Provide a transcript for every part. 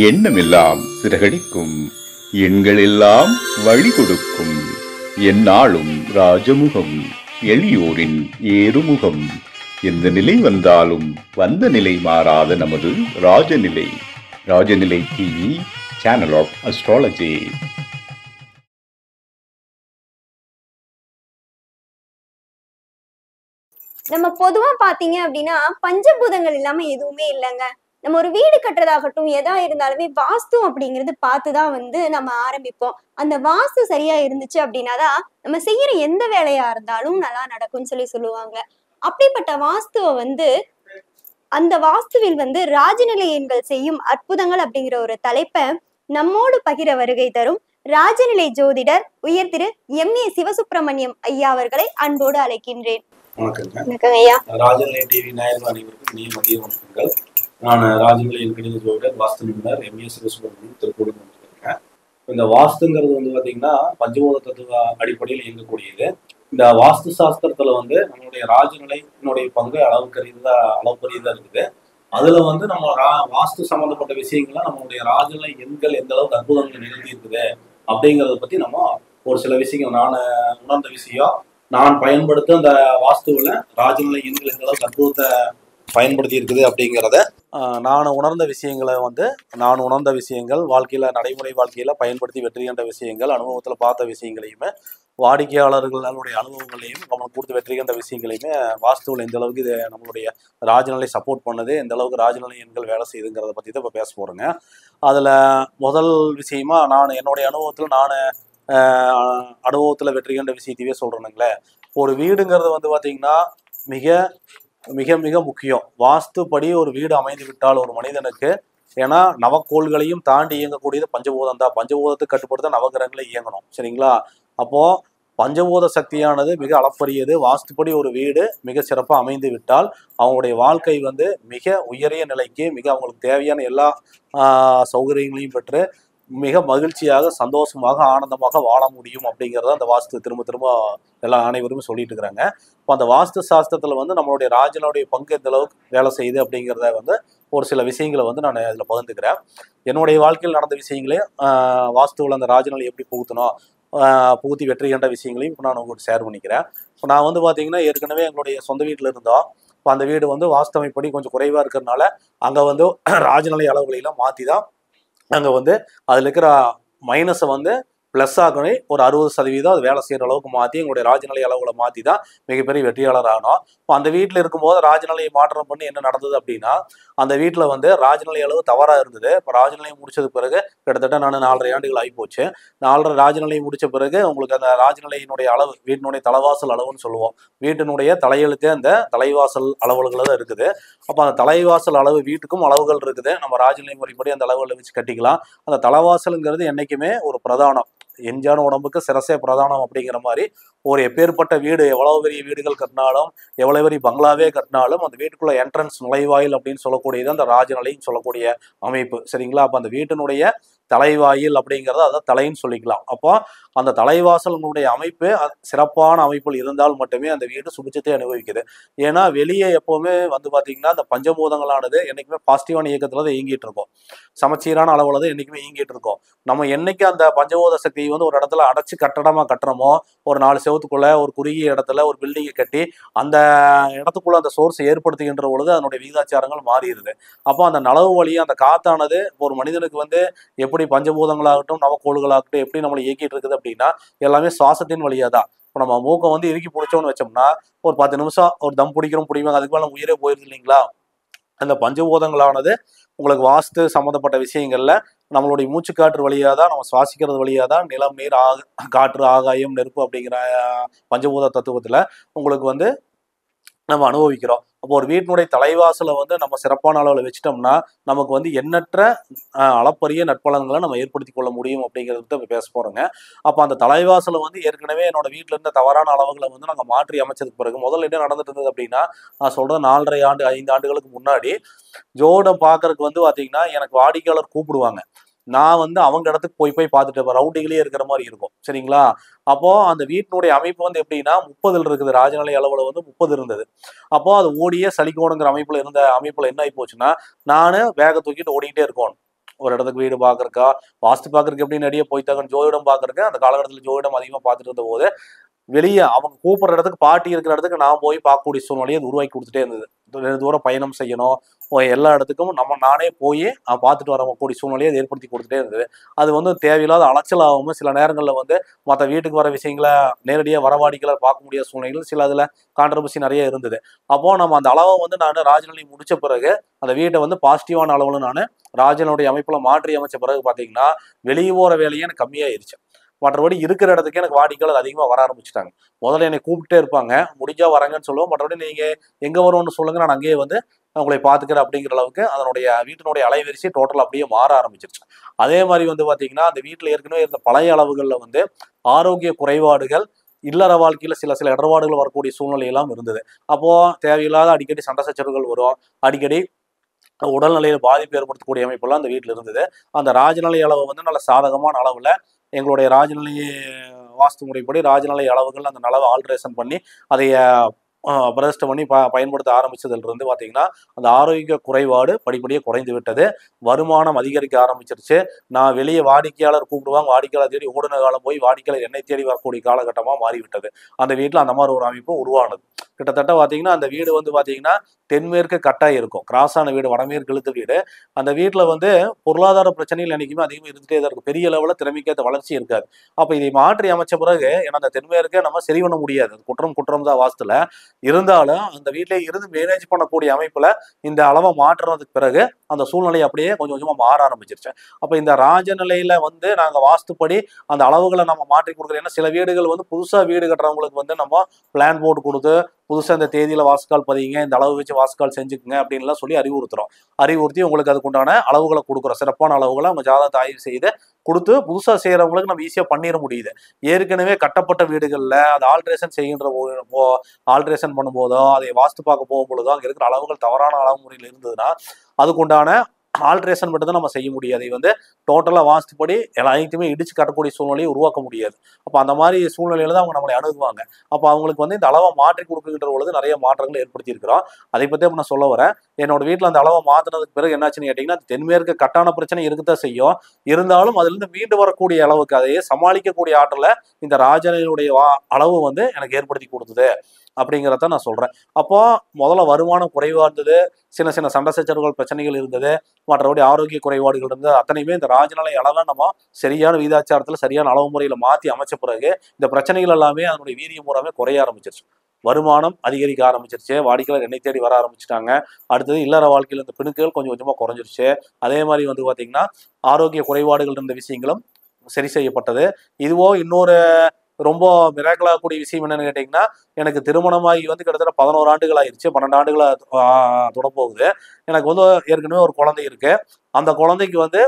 எண்ணமெல்லாம் சிறகடிக்கும், எண்களெல்லாம் வழி கொடுக்கும். எந்நாளும் ராஜமுகம், எளியோரின் ஏறுமுகம். எந்த நிலை வந்தாலும் வந்த நிலை மாறாத நமது Rajanilai. Rajanilai TV, channel of astrology. நம்ம பொதுவா பாத்தீங்க அப்படின்னா பஞ்சபூதங்கள் இல்லாம எதுவுமே இல்லைங்க. நம்ம ஒரு வீடு கட்டுறதாகட்டும் எதா இருந்தாலுமே வாஸ்து அப்படிங்கிறது பார்த்துதான் நம்ம ஆரம்பிப்போம். அந்த வாஸ்து சரியா இருந்துச்சு அப்படின்னாதான் நம்ம செய்யற எந்த வேலையா இருந்தாலும் நல்லா நடக்கும்னு சொல்லுவாங்க. அப்படிப்பட்ட வாஸ்துவை அந்த வாஸ்துவில் ராஜநிலை எண்கள் செய்யும் அற்புதங்கள் அப்படிங்கிற ஒரு தலைப்பை நம்மோடு பகிர வருகை தரும் ராஜநிலை ஜோதிடர் உயர் திரு MA சிவசுப்பிரமணியம் ஐயா அவர்களை அன்போடு அழைக்கின்றேன். வணக்கம் ஐயா. ராஜநிலை டிவி நேயர்கள் அனைவருக்கும் இனிய மதிய வணக்கங்கள். நான் ராஜநிலை எண்கணித ஜோதிடர் வாஸ்து நிபுணர் MA சிவசுப்பிரமணியம் திருப்பூர் இருக்கேன். இந்த வாஸ்துங்கிறது பாத்தீங்கன்னா பஞ்சபூத தத்துவ அடிப்படையில் இயங்கக்கூடியது. இந்த வாஸ்து சாஸ்திரத்துல நம்மளுடைய ராஜநிலையினுடைய பங்கு அளவுக்குரியதா இருக்குது. அதுல நம்ம வாஸ்து சம்பந்தப்பட்ட விஷயங்கள்லாம் நம்மளுடைய ராஜநிலை எண்கள் எந்த அளவுக்கு அற்புதங்கள் நிகழ்த்தி இருக்குது அப்படிங்கறத பத்தி நம்ம ஒரு சில விஷயங்கள் நான் உணர்ந்த விஷயம், நான் பயன்படுத்த அந்த வாஸ்துவில் ராஜநிலை எண்கள் எந்த அளவுக்கு அற்புதத்தை பயன்படுத்தி இருக்குது அப்படிங்கிறத நான் உணர்ந்த விஷயங்கள் வாழ்க்கையில நடைமுறை வாழ்க்கையில பயன்படுத்தி வெற்றி கண்ட விஷயங்கள், அனுபவத்தில் பார்த்த விஷயங்களையுமே, வாடிக்கையாளர்களுடைய அனுபவங்களையும் நம்மளுக்கு கொடுத்து வெற்றி கண்ட விஷயங்களையுமே வாஸ்துவில் எந்த அளவுக்கு இது நம்மளுடைய ராஜநிலை சப்போர்ட் பண்ணுது, எந்த அளவுக்கு ராஜநிலை எண்கள் வேலை செய்யுதுங்கிறத பற்றி தான் இப்போ பேச போகிறேங்க. அதில் முதல் விஷயமா நான் என்னுடைய அனுபவத்தில் வெற்றி கண்ட விஷயத்தையே சொல்கிறேனுங்களே. ஒரு வீடுங்கிறது பார்த்தீங்கன்னா மிக மிக மிக முக்கியம். வாஸ்துப்படி ஒரு வீடு அமைந்து விட்டால் ஒரு மனிதனுக்கு, ஏன்னா நவக்கோள்களையும் தாண்டி இயங்கக்கூடியது பஞ்சபூதம் தான். பஞ்சபூதத்தை கட்டுப்படுத்த நவகிரகங்களை இயங்கணும், சரிங்களா? அப்போ பஞ்சபூத சக்தியானது மிக அளப்பரியது. வாஸ்துப்படி ஒரு வீடு மிக சிறப்பாக அமைந்து விட்டால் அவங்களுடைய வாழ்க்கை மிக உயரிய நிலைக்கு, மிக அவங்களுக்கு தேவையான எல்லா சௌகரியங்களையும் பெற்று மிக மகிழ்ச்சியாக, சந்தோஷமாக, ஆனந்தமாக வாழ முடியும் அப்படிங்கிறத அந்த வாஸ்து திரும்ப திரும்ப எல்லா அனைவருமே சொல்லிட்டு இருக்கிறாங்க. இப்போ அந்த வாஸ்து சாஸ்திரத்தில் நம்மளுடைய ராஜனுடைய பங்கு எந்த அளவுக்கு வேலை செய்யுது அப்படிங்கிறத ஒரு சில விஷயங்களை நான் இதில் பகிர்ந்துக்கிறேன். என்னுடைய வாழ்க்கையில் நடந்த விஷயங்களையும் வாஸ்துவில் அந்த ராஜநிலை எப்படி புகுத்தி வெற்றி கண்ட விஷயங்களையும் இப்போ நான் உங்களுக்கு ஷேர் பண்ணிக்கிறேன். இப்போ நான் பார்த்தீங்கன்னா ஏற்கனவே எங்களுடைய சொந்த வீட்டில் இருந்தோம். இப்போ அந்த வீடு வாஸ்து அமைப்படி கொஞ்சம் குறைவாக இருக்கிறதுனால அங்கே ராஜநிலை அளவுகளெல்லாம் மாற்றி தான் அங்கே அதில் இருக்கிற மைனஸை ப்ளஸ் ஆகணும். ஒரு 60% அது வேலை செய்கிற அளவுக்கு மாற்றி எங்களுடைய ராஜநிலை அளவுகளை மாற்றி தான் மிகப்பெரிய வெற்றியாளர் ஆனோம். இப்போ அந்த வீட்டில் இருக்கும்போது ராஜநிலையை மாற்றம் பண்ணி என்ன நடந்தது அப்படின்னா, அந்த வீட்டில் ராஜநிலை அளவு தவறாக இருந்தது. இப்போ ராஜநிலையை முடிச்சது பிறகு கிட்டத்தட்ட நான் 4.5 ஆண்டுகள் ஆகிப்போச்சு. 4.5 ராஜநிலையை முடித்த பிறகு உங்களுக்கு அந்த ராஜநிலையினுடைய அளவு, வீட்டினுடைய தலைவாசல் அளவுன்னு சொல்லுவோம். வீட்டினுடைய தலையெழுத்தே அந்த தலைவாசல் அளவுகள் தான் இருக்குது. அப்போ அந்த தலைவாசல் அளவு, வீட்டுக்கும் அளவுகள் இருக்குது. நம்ம ராஜநிலை முறைப்படி அந்த அளவுகளை வச்சு கட்டிக்கலாம். அந்த தலைவாசலுங்கிறது என்றைக்குமே ஒரு பிரதானம். எஞ்சான உடம்புக்கு சிரசே பிரதானம் அப்படிங்கிற மாதிரி ஒரு எப்பேற்பட்ட வீடு, எவ்வளவு பெரிய வீடுகள் கட்டினாலும், எவ்வளவு பெரிய பங்களாவே கட்டினாலும் அந்த வீட்டுக்குள்ள என்ட்ரன்ஸ் நுழைவாயில் அப்படின்னு சொல்லக்கூடியது அந்த ராஜநிலைன்னு சொல்லக்கூடிய அமைப்பு, சரிங்களா? அப்போ அந்த வீட்டினுடைய தலைவாயில் அப்படிங்கிறத அதான் தலைன்னு சொல்லிக்கலாம். அப்போ அந்த தலைவாசலுடைய அமைப்பு சிறப்பான அமைப்பில் இருந்தால் மட்டுமே அந்த வீடு சுபிட்சத்தை அனுபவிக்குது. ஏன்னா வெளியே எப்பவுமே பார்த்தீங்கன்னா அந்த பஞ்சபூதங்களானது என்னைக்குமே பாசிட்டிவான இயக்கத்துல தான் இயங்கிட்டு இருக்கும். சமச்சீரான அளவுல தான் என்னைக்குமே இயங்கிட்டு இருக்கும். நம்ம என்னைக்கு அந்த பஞ்சபூத சக்தியை ஒரு இடத்துல அடைச்சு கட்டடமா கட்டுறோமோ, ஒரு 4 செவத்துக்குள்ள ஒரு குறுகிய இடத்துல ஒரு பில்டிங்கை கட்டி அந்த இடத்துக்குள்ள அந்த சோர்ஸ் ஏற்படுத்துகின்ற பொழுது அதனுடைய விகிதாச்சாரங்கள் மாறிடுது. அப்போ அந்த நலவு வழியா அந்த காத்தானது ஒரு மனிதனுக்கு எப்படி பஞ்சபூதங்களாகட்டும் நவக்கோள்களாகட்டும் எப்படி நம்மளை இயக்கிட்டு இருக்குது அப்படின்னா, எல்லாமே சுவாசத்தின் வழியா தான். இப்போ நம்ம மூக்கை இறுக்கி பிடிச்சோன்னு வச்சோம்னா ஒரு 10 நிமிஷம் ஒரு தம் பிடிக்கிறோம், அதுக்கு மேலே உயிரே போயிருது இல்லைங்களா? அந்த பஞ்சபூதங்களானது உங்களுக்கு வாஸ்து சம்மந்தப்பட்ட விஷயங்கள்ல நம்மளுடைய மூச்சுக்காற்று வழியாக தான், நம்ம சுவாசிக்கிறது வழியாக தான் நிலம், நீர், காற்று, ஆகாயம், நெருப்பு அப்படிங்கிற பஞ்சபூத தத்துவத்தில் உங்களுக்கு நம்ம அனுபவிக்கிறோம். அப்போ ஒரு வீட்டினுடைய தலைவாசலை நம்ம சிறப்பான அளவில் வச்சுட்டோம்னா நமக்கு எண்ணற்ற அளப்பரிய நற்பலன்களை நம்ம ஏற்படுத்தி கொள்ள முடியும் அப்படிங்கிறத பேச போகிறோங்க. அப்போ அந்த தலைவாசலை ஏற்கனவே என்னோட வீட்டில் இருந்த தவறான அளவுகளை நாங்கள் மாற்றி அமைச்சதுக்கு பிறகு முதல்ல என்ன நடந்துட்டு இருந்தது அப்படின்னா, நான் சொல்கிறேன் 4.5 ஆண்டு 5 ஆண்டுகளுக்கு முன்னாடி ஜோடம் பார்க்கறதுக்கு பார்த்தீங்கன்னா எனக்கு வாடிக்கையாளர் கூப்பிடுவாங்க. நான் அவங்க இடத்துக்கு போய் பார்த்துட்டு ரவுண்டிங்களே இருக்கிற மாதிரி இருக்கும், சரிங்களா? அப்போ அந்த வீட்டினுடைய அமைப்பு எப்படின்னா 30 இருக்குது. ராஜநிலை அளவுல 30 இருந்தது. அப்போ அது ஓடியே சலிக்கோணுங்கிற அமைப்புல என்ன ஆகி போச்சுன்னா, நானு வேக தூக்கிட்டு ஓடிக்கிட்டே இருக்கணும். ஒரு இடத்துக்கு வீடு பார்க்கறக்கா, வாஸ்து பார்க்கறதுக்கு எப்படி நிறைய போய்த்தாங்க, ஜோதிடம் பார்க்கறக்கு அந்த காலகட்டத்தில் ஜோதிடம் அதிகமாக பார்த்துட்டு இருந்த போது வெளியே அவங்க கூப்பிடுற இடத்துக்கு பாட்டி இருக்கிற இடத்துக்கு நான் போய் பார்க்கக்கூடிய சூழ்நிலையை அது உருவாக்கி கொடுத்துட்டே இருந்தது. தூரம் பயணம் செய்யணும், எல்லா இடத்துக்கும் நானே போய் பார்த்துட்டு வரக்கூடிய சூழ்நிலையை அது ஏற்படுத்தி கொடுத்துட்டே இருந்தது. அது வந்து தேவையில்லாத அலைச்சலாகவும் சில நேரங்களில் வந்து மற்ற வீட்டுக்கு வர விஷயங்களை நேரடியாக வரவாடிக்கலாக பார்க்க முடியாத சூழ்நிலைகள் சில அதில் கான்ட்ரவர்சி நிறைய இருந்தது. அப்போ நம்ம அந்த அளவை வந்து நான் ராஜநிலை முடிச்ச பிறகு அந்த வீட்டை வந்து பாசிட்டிவான அளவில் நான் ராஜனுடைய அமைப்புல மாற்றி அமைச்ச பிறகு பார்த்தீங்கன்னா வெளியே போகிற வேலையே எனக்கு கம்மியாயிருச்சு. மற்றபடி இருக்கிற இடத்துக்கு எனக்கு வாடிக்கையாளர் அதிகமாக வர ஆரம்பிச்சுட்டாங்க. முதல்ல என்னை கூப்பிட்டே இருப்பாங்க, முடிஞ்சா வரங்கன்னு சொல்லுவோம். மற்றபடி நீங்க எங்க வரும்னு சொல்லுங்க, நான் அங்கேயே வந்து உங்களை பார்த்துக்கிறேன் அப்படிங்கிற அளவுக்கு அதனுடைய வீட்டினுடைய அலைவரிசை டோட்டல் அப்படியே மாற ஆரம்பிச்சிருச்சு. அதே மாதிரி வந்து பாத்தீங்கன்னா அந்த வீட்டில் ஏற்கனவே இருந்த பழைய அளவுகளில் வந்து ஆரோக்கிய குறைபாடுகள், இல்லற வாழ்க்கையில சில சில இடர்பாடுகள் வரக்கூடிய சூழ்நிலை எல்லாம் இருந்தது. அப்போ தேவையில்லாத அடிக்கடி சண்டை சச்சரவுகள் வரும், அடிக்கடி உடல்நிலையில பாதிப்பு ஏற்படுத்தக்கூடிய அமைப்பெல்லாம் அந்த வீட்டில் இருந்தது. அந்த ராஜநிலை அளவு வந்து நல்ல சாதகமான அளவுல எங்களுடைய ராஜநிலை வாஸ்து முறைப்படி ராஜநிலை அளவுகள் அந்த அளவை ஆல்ட்ரேஷன் பண்ணி அதை பிரதிஷ்டை பண்ணி பயன்படுத்த ஆரம்பிச்சதுல இருந்து பார்த்தீங்கன்னா அந்த ஆரோக்கிய குறைபாடு படிப்படியாக குறைந்து விட்டது. வருமானம் அதிகரிக்க ஆரம்பிச்சிருச்சு. நான் வெளியே வாடிக்கையாளர் கூப்பிடுவாங்க, வாடிக்கையாளர் தேடி ஓடுன காலம் போய் வாடிக்கையாளர் என்னை தேடி வரக்கூடிய காலகட்டமாக மாறிவிட்டது. அந்த வீட்டில் அந்த மாதிரி ஒரு அமைப்பு உருவானது. கிட்டத்தட்ட பார்த்தீங்கன்னா அந்த வீடு வந்து பார்த்தீங்கன்னா தென்மேற்கு கட்டாய் இருக்கும், கிராஸான வீடு, வடமேற்கு இழுத்த வீடு. அந்த வீட்டில் வந்து பொருளாதார பிரச்சனைகள் என்றைக்குமே அதிகமாக இருந்துகிட்டே தான் இருக்கும். பெரிய லெவலில் திறமைக்கேற்ற வளர்ச்சி இருக்காது. அப்போ இதை மாற்றி அமைச்ச பிறகு ஏன்னா அந்த தென்மேற்கே நம்ம சரி பண்ண முடியாது, குற்றம் தான் வாஸ்துல இருந்தாலும் அந்த வீட்டிலே இருந்து மேனேஜ் பண்ணக்கூடிய அமைப்புல இந்த அளவை மாற்றுறதுக்கு பிறகு அந்த சூழ்நிலை அப்படியே கொஞ்சம் கொஞ்சமா மாற ஆரம்பிச்சிருச்சு. அப்ப இந்த ராஜநிலையில வந்து நாங்க வாஸ்துப்படி அந்த அளவுகளை நம்ம மாற்றி கொடுக்குறோம். ஏன்னா சில வீடுகள் வந்து புதுசா வீடு கட்டுறவங்களுக்கு வந்து நம்ம பிளான் போட்டு கொடுத்து புதுசா இந்த தேதியில வாஸ்கால் பதிங்க, இந்த அளவு வச்சு வாஸ்கால் செஞ்சுக்குங்க அப்படின்லாம் சொல்லி அறிவுறுத்தி உங்களுக்கு அதுக்குண்டான அளவுகளை கொடுக்குறோம். சிறப்பான அளவுகளை அவங்க ஜாதகத்தை ஆய்வு செய்து கொடுத்து புதுசா செய்யறவங்களுக்கு நம்ம ஈஸியா பண்ணிட முடியுது. ஏற்கனவே கட்டப்பட்ட வீடுகள்ல அது ஆல்ட்ரேஷன் செய்கின்ற ஆல்ட்ரேஷன் பண்ணும்போதோ அதை வாஸ்து பார்க்க போகும்பொழுதோ அங்க இருக்கிற அளவுகள் தவறான அளவு முறையில் இருந்ததுன்னா அதுக்குண்டான ஆல்ட்ரேஷன் மட்டும் தான் நம்ம செய்ய முடியாது. அதை வந்து டோட்டலா வாஸ்துப்படி எல்லாத்தையுமே இடிச்சு கட்டக்கூடிய சூழ்நிலையை உருவாக்க முடியாது. அப்போ அந்த மாதிரி சூழ்நிலையில தான் அவங்க நம்மளை அணுகுவாங்க. அப்போ அவங்களுக்கு வந்து இந்த அளவை மாற்றி கொடுக்குகின்ற பொழுது நிறைய மாற்றங்களை ஏற்படுத்தி இருக்கிறோம். அதை பத்தி நான் சொல்ல வரேன். என்னோட வீட்டில் அந்த அளவை மாற்றினதுக்கு பிறகு என்னாச்சுன்னு கேட்டீங்கன்னா தென்மேற்கு கட்டான பிரச்சனை இருக்குதான் செய்யும். இருந்தாலும் அதுல இருந்து மீண்டு வரக்கூடிய அளவுக்கு அதையே சமாளிக்கக்கூடிய ஆற்றலை இந்த ராஜனுடைய அளவு வந்து எனக்கு ஏற்படுத்தி கொடுத்தது அப்படிங்கிறத நான் சொல்றேன். அப்போ முதல்ல வருமானம் குறைவா இருந்தது, சின்ன சின்ன சண்டை சச்சரவுகள் பிரச்சனைகள் இருந்தது, மற்றபடி ஆரோக்கிய குறைபாடுகள் இருந்தது. அத்தனையுமே இந்த ராஜநிலை அளவை நம்ம சரியான விகிதாச்சாரத்துல சரியான அளவு முறையில மாற்றி அமைச்ச பிறகு இந்த பிரச்சனைகள் எல்லாமே அதனுடைய வீரியம் பூராமே குறைய ஆரம்பிச்சிருச்சு. வருமானம் அதிகரிக்க ஆரம்பிச்சிருச்சு, வாடிக்கையாளர் என்னை தேடி வர ஆரம்பிச்சுட்டாங்க. அடுத்தது இல்லற வாழ்க்கையில் இந்த பிணுக்குகள் கொஞ்சம் கொஞ்சமா குறைஞ்சிருச்சு. அதே மாதிரி வந்து பாத்தீங்கன்னா ஆரோக்கிய குறைபாடுகள் இருந்த விஷயங்களும் சரி செய்யப்பட்டது. இதுவோ இன்னொரு ரொம்ப மிராக்கலாகக்கூடிய விஷயம் என்னன்னு கேட்டீங்கன்னா எனக்கு திருமணமாகி வந்து கிட்டத்தட்ட 11 ஆண்டுகள் ஆயிடுச்சு, 12 ஆண்டுகளை தொடப்போகுது. எனக்கு வந்து ஏற்கனவே ஒரு குழந்தை இருக்கு. அந்த குழந்தைக்கு வந்து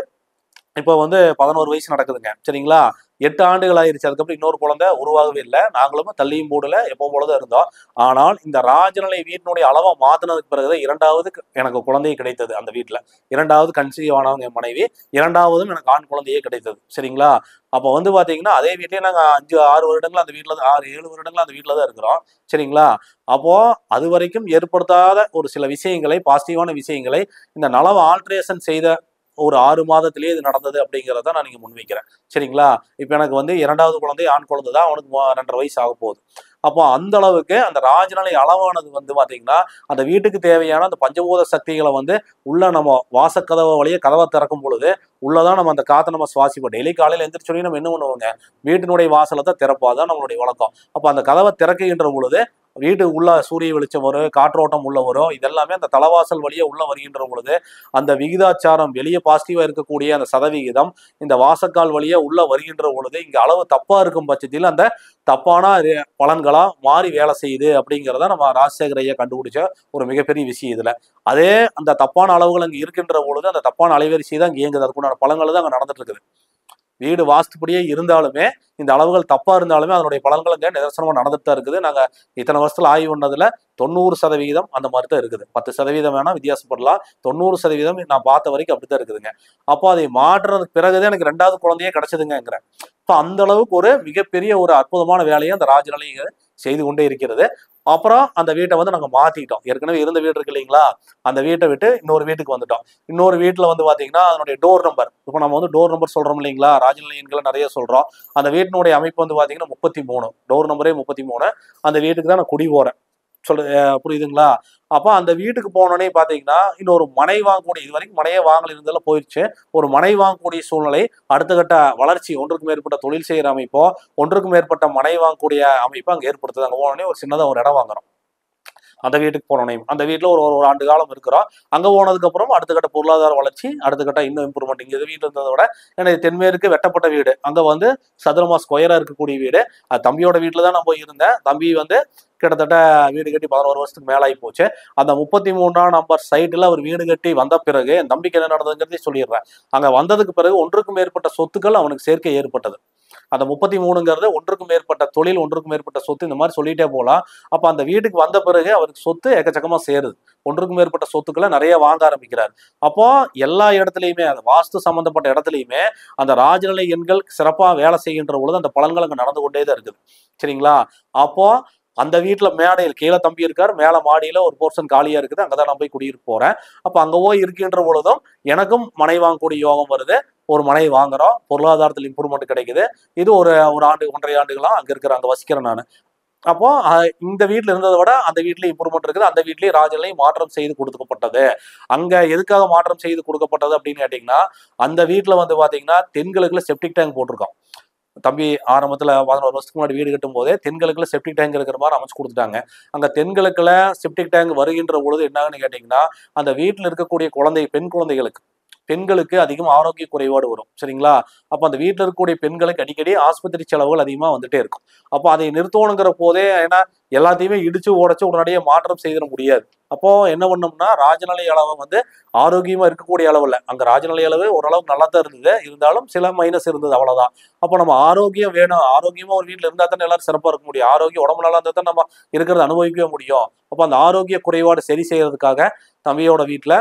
இப்போ வந்து 11 வயசு நடக்குதுங்க, சரிங்களா? 8 ஆண்டுகள் ஆயிடுச்சு. அதுக்கப்புறம் இன்னொரு குழந்தை உருவாகவே இல்லை. நாங்களும் தள்ளியும் போடல, எப்பவும் போலதான் இருந்தோம். ஆனால் இந்த ராஜநிலை வீட்டினுடைய அளவை மாத்தினதுக்கு பிறகுதான் இரண்டாவது எனக்கு குழந்தையே கிடைத்தது. அந்த வீட்டுல இரண்டாவது கன்சீவ் ஆனவங்க என் மனைவி, இரண்டாவதும் எனக்கு ஆண் குழந்தையே கிடைத்தது, சரிங்களா? அப்போ வந்து பாத்தீங்கன்னா அதே வீட்லயே நாங்க 5-6 வருடங்கள் அந்த வீட்டுல 6-7 வருடங்கள் அந்த வீட்டுல தான் இருக்கிறோம், சரிங்களா? அப்போ அது வரைக்கும் ஏற்படுத்தாத ஒரு சில விஷயங்களை, பாசிட்டிவான விஷயங்களை இந்த நலவை ஆல்ட்ரேஷன் செய்த ஒரு 6 மாதத்திலேயே இது நடந்தது அப்படிங்கிறத நான் நீங்க முன்வைக்கிறேன், சரிங்களா? இப்ப எனக்கு வந்து இரண்டாவது குழந்தை ஆண் குழந்தை தான், அவனுக்கு 2.5 வயசு ஆக போகுது. அப்போ அந்த அளவுக்கு அந்த ராஜநிலை அளவானது வந்து பாத்தீங்கன்னா அந்த வீட்டுக்கு தேவையான அந்த பஞ்சபூத சக்திகளை வந்து உள்ள நம்ம வாசக்கதவை வழியே கதவை திறக்கும் பொழுது உள்ளதான் நம்ம அந்த காத்தை நம்ம சுவாசிப்போம். டெய்லி காலையில எந்திரிச்சோடனே நம்ம என்ன பண்ணுவோங்க, வீட்டினுடைய வாசலை தான் திறப்பாதான் நம்மளுடைய வழக்கம். அப்போ அந்த கதவை திறக்குகின்ற பொழுது வீடு உள்ள சூரிய வெளிச்சம் வரும், காற்றோட்டம் உள்ள வரும். இதெல்லாமே அந்த தலைவாசல் வழியே உள்ள வருகின்ற பொழுது அந்த விகிதாச்சாரம் வெளியே பாசிட்டிவா இருக்கக்கூடிய அந்த சதவிகிதம் இந்த வாசக்கால் வழியே உள்ள வருகின்ற பொழுது இங்க அளவு தப்பா இருக்கும் பட்சத்தில் அந்த தப்பான பலன்களா மாறி வேலை செய்யுது அப்படிங்கிறத நம்ம ராஜசேகர ஐயா கண்டுபிடிச்ச ஒரு மிகப்பெரிய விஷயம் இதுல. அதே அந்த தப்பான அளவுகள் அங்க இருக்கின்ற பொழுது அந்த தப்பான அலைவரிசை தான் அங்கே இயங்குது, அதுக்குண்டான பலன்கள் தான் அங்க நடந்துட்டு இருக்குது. வீடு வாஸ்துப்படியே இருந்தாலுமே இந்த அளவுகள் தப்பா இருந்தாலுமே அதனுடைய பலன்கள் அங்கே நிதர்சனமா நடந்துட்டு தான் இருக்குது. நாங்க இத்தனை வருஷத்துல ஆய்வு பண்ணதுல 90% அந்த மாதிரி தான் இருக்குது. 10% வேணா வித்தியாசப்படலாம், 90% நான் பார்த்த வரைக்கும் அப்படித்தான் இருக்குதுங்க. அப்போ அதை மாற்றுறதுக்கு பிறகுதான் எனக்கு 2வது குழந்தையே கிடைச்சதுங்கிறேன். இப்போ அந்த அளவுக்கு ஒரு மிகப்பெரிய ஒரு அற்புதமான வேலையை அந்த ராஜநிலை செய்து கொண்டே இருக்கிறது. அப்புறம் அந்த வீட்டை வந்து நாங்க மாத்திட்டோம். ஏற்கனவே இருந்த வீடு இருக்கு இல்லைங்களா, அந்த வீட்டை விட்டு இன்னொரு வீட்டுக்கு வந்துட்டோம். இன்னொரு வீட்டுல வந்து பாத்தீங்கன்னா அதனுடைய டோர் நம்பர், இப்போ நம்ம வந்து டோர் நம்பர் சொல்றோம் இல்லைங்களா, ராஜநிலை எண்களை நிறைய சொல்றோம். அந்த வீட்டினுடைய அமைப்பு வந்து பாத்தீங்கன்னா 33, டோர் நம்பரே 33. அந்த வீட்டுக்கு தான் நான் குடி போறேன். புரியுதுங்களா? அப்ப அந்த வீட்டுக்கு போனோடனே பாத்தீங்கன்னா இன்னொரு மனை வாங்கக்கூடிய, இது வரைக்கும் மனையே வாங்கல இருந்தெல்லாம் போயிடுச்சு, ஒரு மனை வாங்கக்கூடிய சூழ்நிலை, அடுத்த கட்ட வளர்ச்சி, ஒன்றுக்கு மேற்பட்ட தொழில் செய்யற அமைப்போ, ஒன்றுக்கு மேற்பட்ட மனை வாங்கக்கூடிய அமைப்பு அங்க ஏற்படுத்துது. அங்க போனோடனே ஒரு சின்னதா ஒரு இடம் வாங்குறோம். அந்த வீட்டுக்கு போனோடனே அந்த வீட்டுல ஒரு ஒரு ஆண்டு காலம் இருக்கிறோம். அங்க போனதுக்கு அப்புறம் அடுத்த கட்ட பொருளாதார வளர்ச்சி, அடுத்த கட்ட இன்னும் இம்ப்ரூவ்மெண்ட். இங்க வீட்டுல இருந்ததை விட எனக்கு தென்மேற்கு வெட்டப்பட்ட வீடு, அங்க வந்து சதுரமா ஸ்கொயரா இருக்கக்கூடிய வீடு. அது தம்பியோட வீட்டுல தான் நான் போய் இருந்தேன். தம்பி வந்து கிட்டத்தட்ட வீடு கட்டி 11 வருஷத்துக்கு மேல ஆகி போச்சு. அந்த 33ஆம் நம்பர் சைட்ல அவர் வீடு கட்டி வந்த பிறகு என் தம்பிக்கு என்ன நடந்ததுங்கிறதே சொல்லிடுறேன். அங்க வந்ததுக்கு பிறகு ஒன்றுக்கும் மேற்பட்ட சொத்துக்கள் அவனுக்கு சேர்க்கை ஏற்பட்டது. அந்த 33ங்கிறது ஒன்றுக்கும் மேற்பட்ட தொழில், ஒன்றுக்கும் மேற்பட்ட சொத்து, இந்த மாதிரி சொல்லிட்டே போகலாம். அப்ப அந்த வீட்டுக்கு வந்த பிறகு அவருக்கு சொத்து எக்கச்சக்கமா சேருது. ஒன்றுக்கும் மேற்பட்ட சொத்துக்களை நிறைய வாங்க ஆரம்பிக்கிறார். அப்போ எல்லா இடத்துலையுமே, அந்த வாஸ்து சம்பந்தப்பட்ட இடத்துலையுமே அந்த ராஜநிலை எண்கள் சிறப்பா வேலை செய்கின்ற பொழுது அந்த பலன்கள் அங்க நடந்து கொண்டே தான் இருக்குது. சரிங்களா? அப்போ அந்த வீட்டுல மேடையில் கீழே தம்பி இருக்காரு, மேல மாடியில ஒரு போர்ஷன் காலியா இருக்குது, அங்கதான் நான் போய் குடியிருக்க போறேன். அப்ப அங்க போய் இருக்கின்ற பொழுதும் எனக்கும் மனை வாங்கக்கூடிய யோகம் வருது. ஒரு மனை வாங்குறோம், பொருளாதாரத்தில் இம்ப்ரூவ்மெண்ட் கிடைக்குது. இது ஒரு ஒரு ஆண்டு 1.5 ஆண்டுகளா அங்க இருக்கிற, அங்க வசிக்கிறேன் நான். அப்போ இந்த வீட்டுல இருந்ததை விட அந்த வீட்லயும் இம்ப்ரூவ்மெண்ட் இருக்குது. அந்த வீட்லயும் ராஜநிலையும் மாற்றம் செய்து கொடுக்கப்பட்டது. அங்க எதுக்காக மாற்றம் செய்து கொடுக்கப்பட்டது அப்படின்னு கேட்டீங்கன்னா, அந்த வீட்டுல வந்து பாத்தீங்கன்னா தென்கிழக்குல செப்டிக் டேங்க் போட்டிருக்கோம். தம்பி ஆரம்பத்துல 11 வருஷத்துக்கு முன்னாடி வீடு கட்டும் போதே தென்கிழக்குல செப்டிக் டேங்க் இருக்கிற மாதிரி அமைச்சு கொடுத்துட்டாங்க. அங்க தென்கிழக்குல செப்டிக் டேங்க் வருகின்ற பொழுது என்னன்னு கேட்டீங்கன்னா, அந்த வீட்டுல இருக்கக்கூடிய பெண் குழந்தைகளுக்கு, பெண்களுக்கு அதிகம் ஆரோக்கிய குறைபாடு வரும். சரிங்களா? அப்ப அந்த வீட்டுல இருக்கக்கூடிய பெண்களுக்கு அடிக்கடி ஆஸ்பத்திரி செலவுகள் அதிகமா வந்துட்டே இருக்கும். அப்போ அதை நிறுத்தணுங்கிற போதே, ஏன்னா எல்லாத்தையுமே இடிச்சு உடைச்சு உடனடியே மாற்றம் செய்திட முடியாது. அப்போ என்ன பண்ணோம்னா, ராஜநிலை அளவை வந்து ஆரோக்கியமா இருக்கக்கூடிய அளவு இல்லை, அங்க ராஜநிலை அளவு ஓரளவுக்கு நல்லா தான் இருந்தது, இருந்தாலும் சில மைனஸ் இருந்தது, அவ்வளவுதான். அப்போ நம்ம ஆரோக்கியம் வேணும், ஆரோக்கியமா ஒரு வீட்டுல இருந்தா தானே எல்லாரும் சிறப்பா இருக்க முடியும். ஆரோக்கியம் உடம்பு நல்லா இருந்தா தான் நம்ம இருக்கிறத அனுபவிக்கவே முடியும். அப்போ அந்த ஆரோக்கிய குறைபாடு சரி செய்யறதுக்காக தம்பியோட வீட்டுல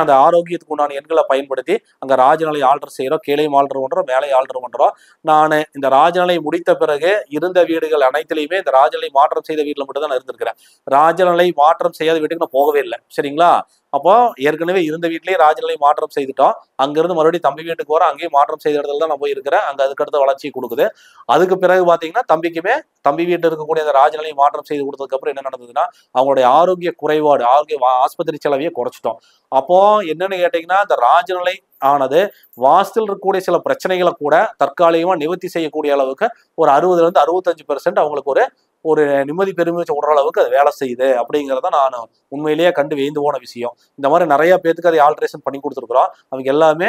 அந்த ஆரோக்கியத்துக்கு உண்டான எண்களை பயன்படுத்தி அங்க ராஜநிலை ஆல்டர் செய்யறோம். கீழையும் ஆல்டர் பண்றோம், மேலே ஆல்டர் பண்றோம். நான் இந்த ராஜநிலை முடித்த பிறகு இருந்த வீடுகள் அனைத்திலையுமே இந்த ராஜநிலை மாற்றம் செய்த வீட்டுல மட்டும் தான் நான் இருந்திருக்கிறேன். ராஜநிலை மாற்றம் செய்யாத வீட்டுக்கு நான் போகவே இல்லை. சரிங்களா? அப்போ ஏற்கனவே இருந்த வீட்லயே ராஜநிலை மாற்றம் செய்துட்டோம். அங்கிருந்து மறுபடியும் தம்பி வீட்டுக்கு போறோம், அங்கேயும் மாற்றம் செய்த இடத்துல தான் நான் போய் இருக்கிறேன். அங்க அதுக்கடுத்த வளர்ச்சி கொடுக்குது. அதுக்கு பிறகு பாத்தீங்கன்னா தம்பிக்குமே தம்பி வீட்டில் இருக்கக்கூடிய அந்த ராஜநிலை மாற்றம் செய்து கொடுத்ததுக்கு அப்புறம் என்ன நடந்ததுன்னா, அவங்களுடைய ஆரோக்கிய குறைபாடு, ஆஸ்பத்திரி செலவையே குறைச்சிட்டோம். அப்போ என்னன்னு கேட்டீங்கன்னா, இந்த ராஜநிலை ஆனது வாஸ்துல இருக்கக்கூடிய சில பிரச்சனைகளை கூட தற்காலிகமா நிவர்த்தி செய்யக்கூடிய அளவுக்கு ஒரு 60-65% அவங்களுக்கு ஒரு ஒரு நிம்மதி பெருமிச்சு விடுற அளவுக்கு அது வேலை செய்யுது அப்படிங்கிறத நான் உண்மையிலேயே கண்டு வியந்து போன விஷயம். இந்த மாதிரி நிறைய பேருக்கு அதை ஆல்ட்ரேஷன் பண்ணி கொடுத்துருக்குறோம். அவங்க எல்லாமே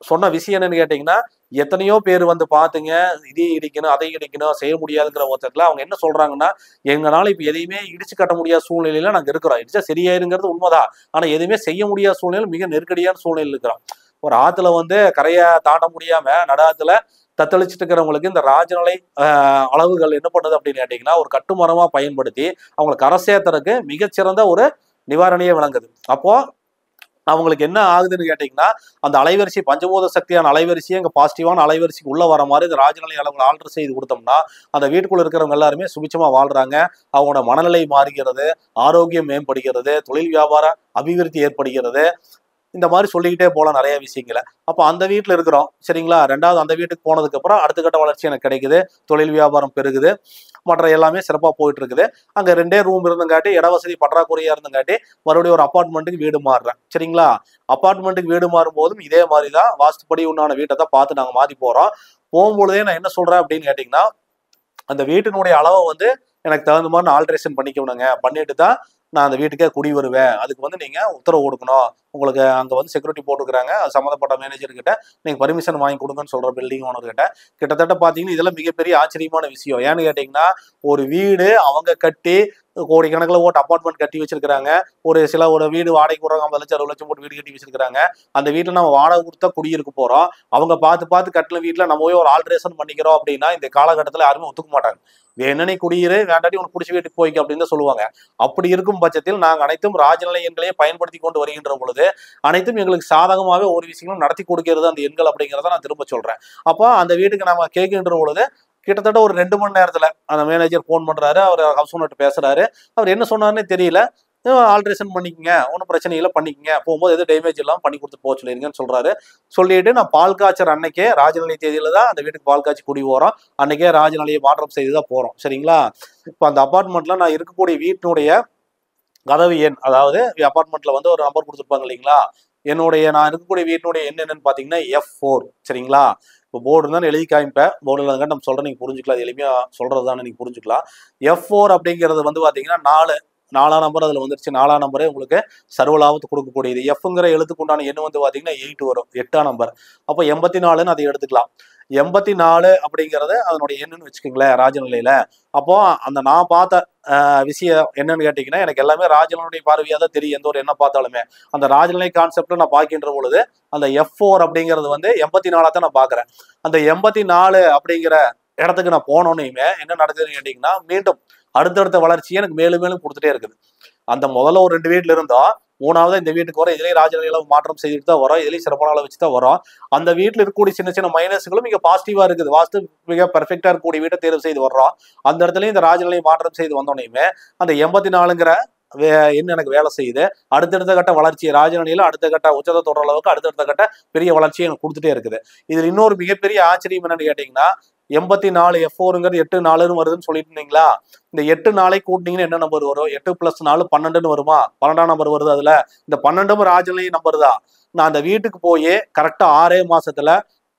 சொன்ன விஷயம் என்னன்னு கேட்டீங்கன்னா, எத்தனையோ பேர் வந்து பாத்துங்க, இதை இடிக்கணும் அதை இடிக்கணும் செய்ய முடியாதுங்கிற ஒருத்தத்துல அவங்க என்ன சொல்றாங்கன்னா, எங்களால இப்ப எதையுமே இடிச்சு கட்ட முடியாத சூழ்நிலையில நாங்க இருக்கிறோம். இடிச்சா சரியாயிருங்கிறது உண்மைதான். ஆனா எதுவுமே செய்ய முடியாத சூழ்நிலை, மிக நெருக்கடியான சூழ்நிலை இருக்கிறோம். ஒரு ஆத்துல வந்து கரையை தாண்ட முடியாம நடாத்துல தத்தளிச்சுட்டு இருக்கிறவங்களுக்கு இந்த ராஜநிலை அளவுகள் என்ன பண்ணுது அப்படின்னு கேட்டீங்கன்னா, ஒரு கட்டுமரமா பயன்படுத்தி அவங்களை கரை சேர்த்தறதுக்கு மிகச்சிறந்த ஒரு நிவாரணியே விளங்குது. அப்போ அவங்களுக்கு என்ன ஆகுதுன்னு கேட்டீங்கன்னா, அந்த அலைவரிசை பஞ்சபூத சக்தியான அலைவரிசையே இங்க பாசிட்டிவான அலைவரிசைக்கு உள்ள வர மாதிரி இந்த ராஜநிலை அளவுகளை ஆல்டர் செய்து கொடுத்தோம்னா, அந்த வீட்டுக்குள்ள இருக்கிறவங்க எல்லாருமே சுபிச்சமா வாழ்றாங்க. அவங்களோட மனநிலை மாறுகிறது, ஆரோக்கியம் மேம்படுகிறது, தொழில் வியாபார அபிவிருத்தி ஏற்படுகிறது. இந்த மாதிரி சொல்லிக்கிட்டே போகலாம் நிறைய விஷயங்களை. அப்போ அந்த வீட்டில் இருக்கிறோம். சரிங்களா? ரெண்டாவது அந்த வீட்டுக்கு போனதுக்கு அப்புறம் அடுத்த கட்ட வளர்ச்சி எனக்கு கிடைக்குது, தொழில் வியாபாரம் பெருகுது, மற்ற எல்லாமே சிறப்பாக போயிட்டு இருக்குது. அங்கே 2 ரூம் இருந்தங்காட்டி, இட வசதி பற்றாக்குறையா இருந்தங்காட்டி மறுபடியும் ஒரு அப்பார்ட்மெண்ட்டுக்கு வீடு மாறுறேன். சரிங்களா? அப்பார்ட்மெண்ட்டுக்கு வீடு மாறும் போதும் இதே மாதிரி தான் வாஸ்துப்படி உண்டான வீட்டை தான் பார்த்து நாங்கள் மாற்றி போகிறோம். போகும்பொழுதே நான் என்ன சொல்றேன் அப்படின்னு கேட்டிங்கன்னா, அந்த வீட்டினுடைய அளவை வந்து எனக்கு தகுந்த மாதிரி நான் ஆல்ட்ரேஷன் பண்ணிக்கணுங்க, பண்ணிட்டு தான் நான் அந்த வீட்டுக்கே குடி வருவேன். அதுக்கு வந்து நீங்க உத்தரவு கொடுக்கணும். உங்களுக்கு அங்க வந்து செக்யூரிட்டி போட்டுக்கிறாங்க, அது சம்மந்தப்பட்ட மேனேஜர் கிட்ட நீங்க பர்மிஷன் வாங்கி கொடுங்கன்னு சொல்ற பில்டிங் ஓனர் கிட்ட. கிட்டத்தட்ட பாத்தீங்கன்னா இதெல்லாம் மிகப்பெரிய ஆச்சரியமான விஷயம். ஏன்னு கேட்டீங்கன்னா, ஒரு வீடு அவங்க கட்டி கோடிக்கணக்கில் போட்டு அப்பார்ட்மெண்ட் கட்டி வச்சிருக்காங்க. ஒரு வீடு வாடகை போடுறாங்க, 50 லட்சம் 60 லட்சம் போட்டு வீடு கட்டி வச்சிருக்காங்க. அந்த வீட்டுல நம்ம வாடகை கொடுத்தா குடியிருக்க போறோம். அவங்க பார்த்து கட்டின வீட்டுல நம்ம போய் ஒரு ஆல்ட்ரேஷன் பண்ணிக்கிறோம் அப்படின்னா இந்த காலகட்டத்தில் யாருமே ஒத்துக்க மாட்டாங்க. வேணனே குடியிரு, வேண்டாட்டி உனக்கு பிடிச்ச வீட்டுக்கு போய்க்க அப்படின்னு தான் சொல்லுவாங்க. அப்படி இருக்கும் பட்சத்தில் நாங்கள் அனைத்தும் ராஜநிலை எண்களையே பயன்படுத்தி கொண்டு வருகின்ற பொழுது அனைத்தும் எங்களுக்கு சாதகமாகவே ஒரு விஷயங்களும் நடத்தி கொடுக்கிறது அந்த எண்கள் அப்படிங்கிறத நான் திரும்ப சொல்றேன். அப்போ அந்த வீட்டுக்கு நம்ம கேட்கின்ற பொழுது கிட்டத்தட்ட ஒரு 2 மணி நேரத்துல அந்த மேனேஜர் ஃபோன் பண்றாரு, அவர் ஹவுஸ் ஓனர்கிட்ட பேசுறாரு. அவர் என்ன சொன்னாருன்னே தெரியல. ஆல்ட்ரேஷன் பண்ணிக்கங்க, ஒன்றும் பிரச்சனை இல்லை, பண்ணிக்கங்க, போகும்போது எதுவும் டேமேஜ் இல்லாமல் பண்ணி கொடுத்து போக சொல்லிருங்கன்னு சொல்றாரு. சொல்லிட்டு நான் பால் காய்ச்சற அன்னைக்கே ராஜநிலை தேதியில தான் அந்த வீட்டுக்கு பால் காய்ச்சி குடி போறோம். அன்னைக்கே ராஜநிலையை மாற்றம் செய்து தான் போறோம். சரிங்களா? இப்போ அந்த அபார்ட்மெண்ட்ல நான் இருக்கக்கூடிய வீட்டினுடைய கதவு எண், அதாவது அபார்ட்மெண்ட்ல வந்து ஒரு நம்பர் கொடுத்துருப்பாங்க இல்லைங்களா, நான் இருக்கக்கூடிய வீட்டினுடைய எண் என்னன்னு பாத்தீங்கன்னா F4. சரிங்களா? இப்போ போர்டு தான் எழுதி காமிப்பேன், போர்டுல நம்ம சொல்றேன், நீங்க புரிஞ்சுக்கலாம். அது எளிமையா சொல்றதுதானே, நீங்க புரிஞ்சுக்கலாம். F4 அப்படிங்கிறது வந்து பாத்தீங்கன்னா 4ஆம் நம்பர் அதுல வந்துருச்சு. 4ஆம் நம்பரே உங்களுக்கு சர்வலாபத்து கொடுக்கக்கூடியது. எஃப்ங்கிற எழுத்துக்கு உண்டான எண் வந்து பாத்தீங்கன்னா 8 வரும், 8ஆம் நம்பர். அப்போ 84ன்னு அதை எடுத்துக்கலாம். 84 அப்படிங்கறது அதனுடைய எண்ணுன்னு வச்சுக்கோங்களேன் ராஜநிலையில. அப்போ அந்த நான் பார்த்த விஷயம் என்னன்னு கேட்டீங்கன்னா, எனக்கு எல்லாமே ராஜநிலையுடைய பார்வையா தான் தெரியும். எந்த ஒரு எண்ணை பார்த்தாலுமே அந்த ராஜநிலை கான்செப்ட்ல நான் பார்க்கின்ற பொழுது அந்த F4 அப்படிங்கிறது வந்து 84 தான் நான் பாக்குறேன். அந்த 84 அப்படிங்கிற இடத்துக்கு நான் போனோன்னையுமே என்ன நடக்குதுன்னு கேட்டீங்கன்னா, மீண்டும் அடுத்தடுத்த வளர்ச்சியை எனக்கு மேலும் மேலும் கொடுத்துட்டே இருக்குது. அந்த முதல்ல ஒரு 2 வீட்டுல இருந்தோம், 3வது இந்த வீட்டுக்கு வரோம். இதுலயும் ராஜநிலையில மாற்றம் செய்துட்டு தான் வரோம், இதுலயும் சிறப்பான அளவு வச்சுதான் வரோம். அந்த வீட்டுல இருக்கக்கூடிய சின்ன சின்ன மைனஸ்களும் மிக பாசிட்டிவா இருக்குது. வாஸ்து மிக பெர்ஃபெக்டா இருக்கக்கூடிய வீட்டை தேர்வு செய்து வர்றோம். அந்த இடத்துலயும் இந்த ராஜநிலை மாற்றம் செய்து வந்தோன்னையுமே அந்த 84ங்கிற என்ன எனக்கு வேலை செய்யுது. அடுத்தடுத்த கட்ட வளர்ச்சி ராஜநிலையில அடுத்த கட்ட உச்சத்தை தொடர அளவுக்கு அடுத்தடுத்த கட்ட பெரிய வளர்ச்சியை எனக்கு கொடுத்துட்டே இருக்குது. இதுல இன்னொரு மிகப்பெரிய ஆச்சரியம் என்னன்னு கேட்டீங்கன்னா, 84 F4ங்கிறது 8 4ன்னு வருதுன்னு சொல்லிட்டு இருந்தீங்களா, இந்த 8 4 கூட்டினீங்கன்னா என்ன நம்பர் வரும்? 8 + 4 12ன்னு வருமா? 12ஆம் நம்பர் வருது. அதுல இந்த 12ம் ராஜநிலை நம்பர் தான். நான் அந்த வீட்டுக்கு போய் கரெக்டா 6 மாசத்துல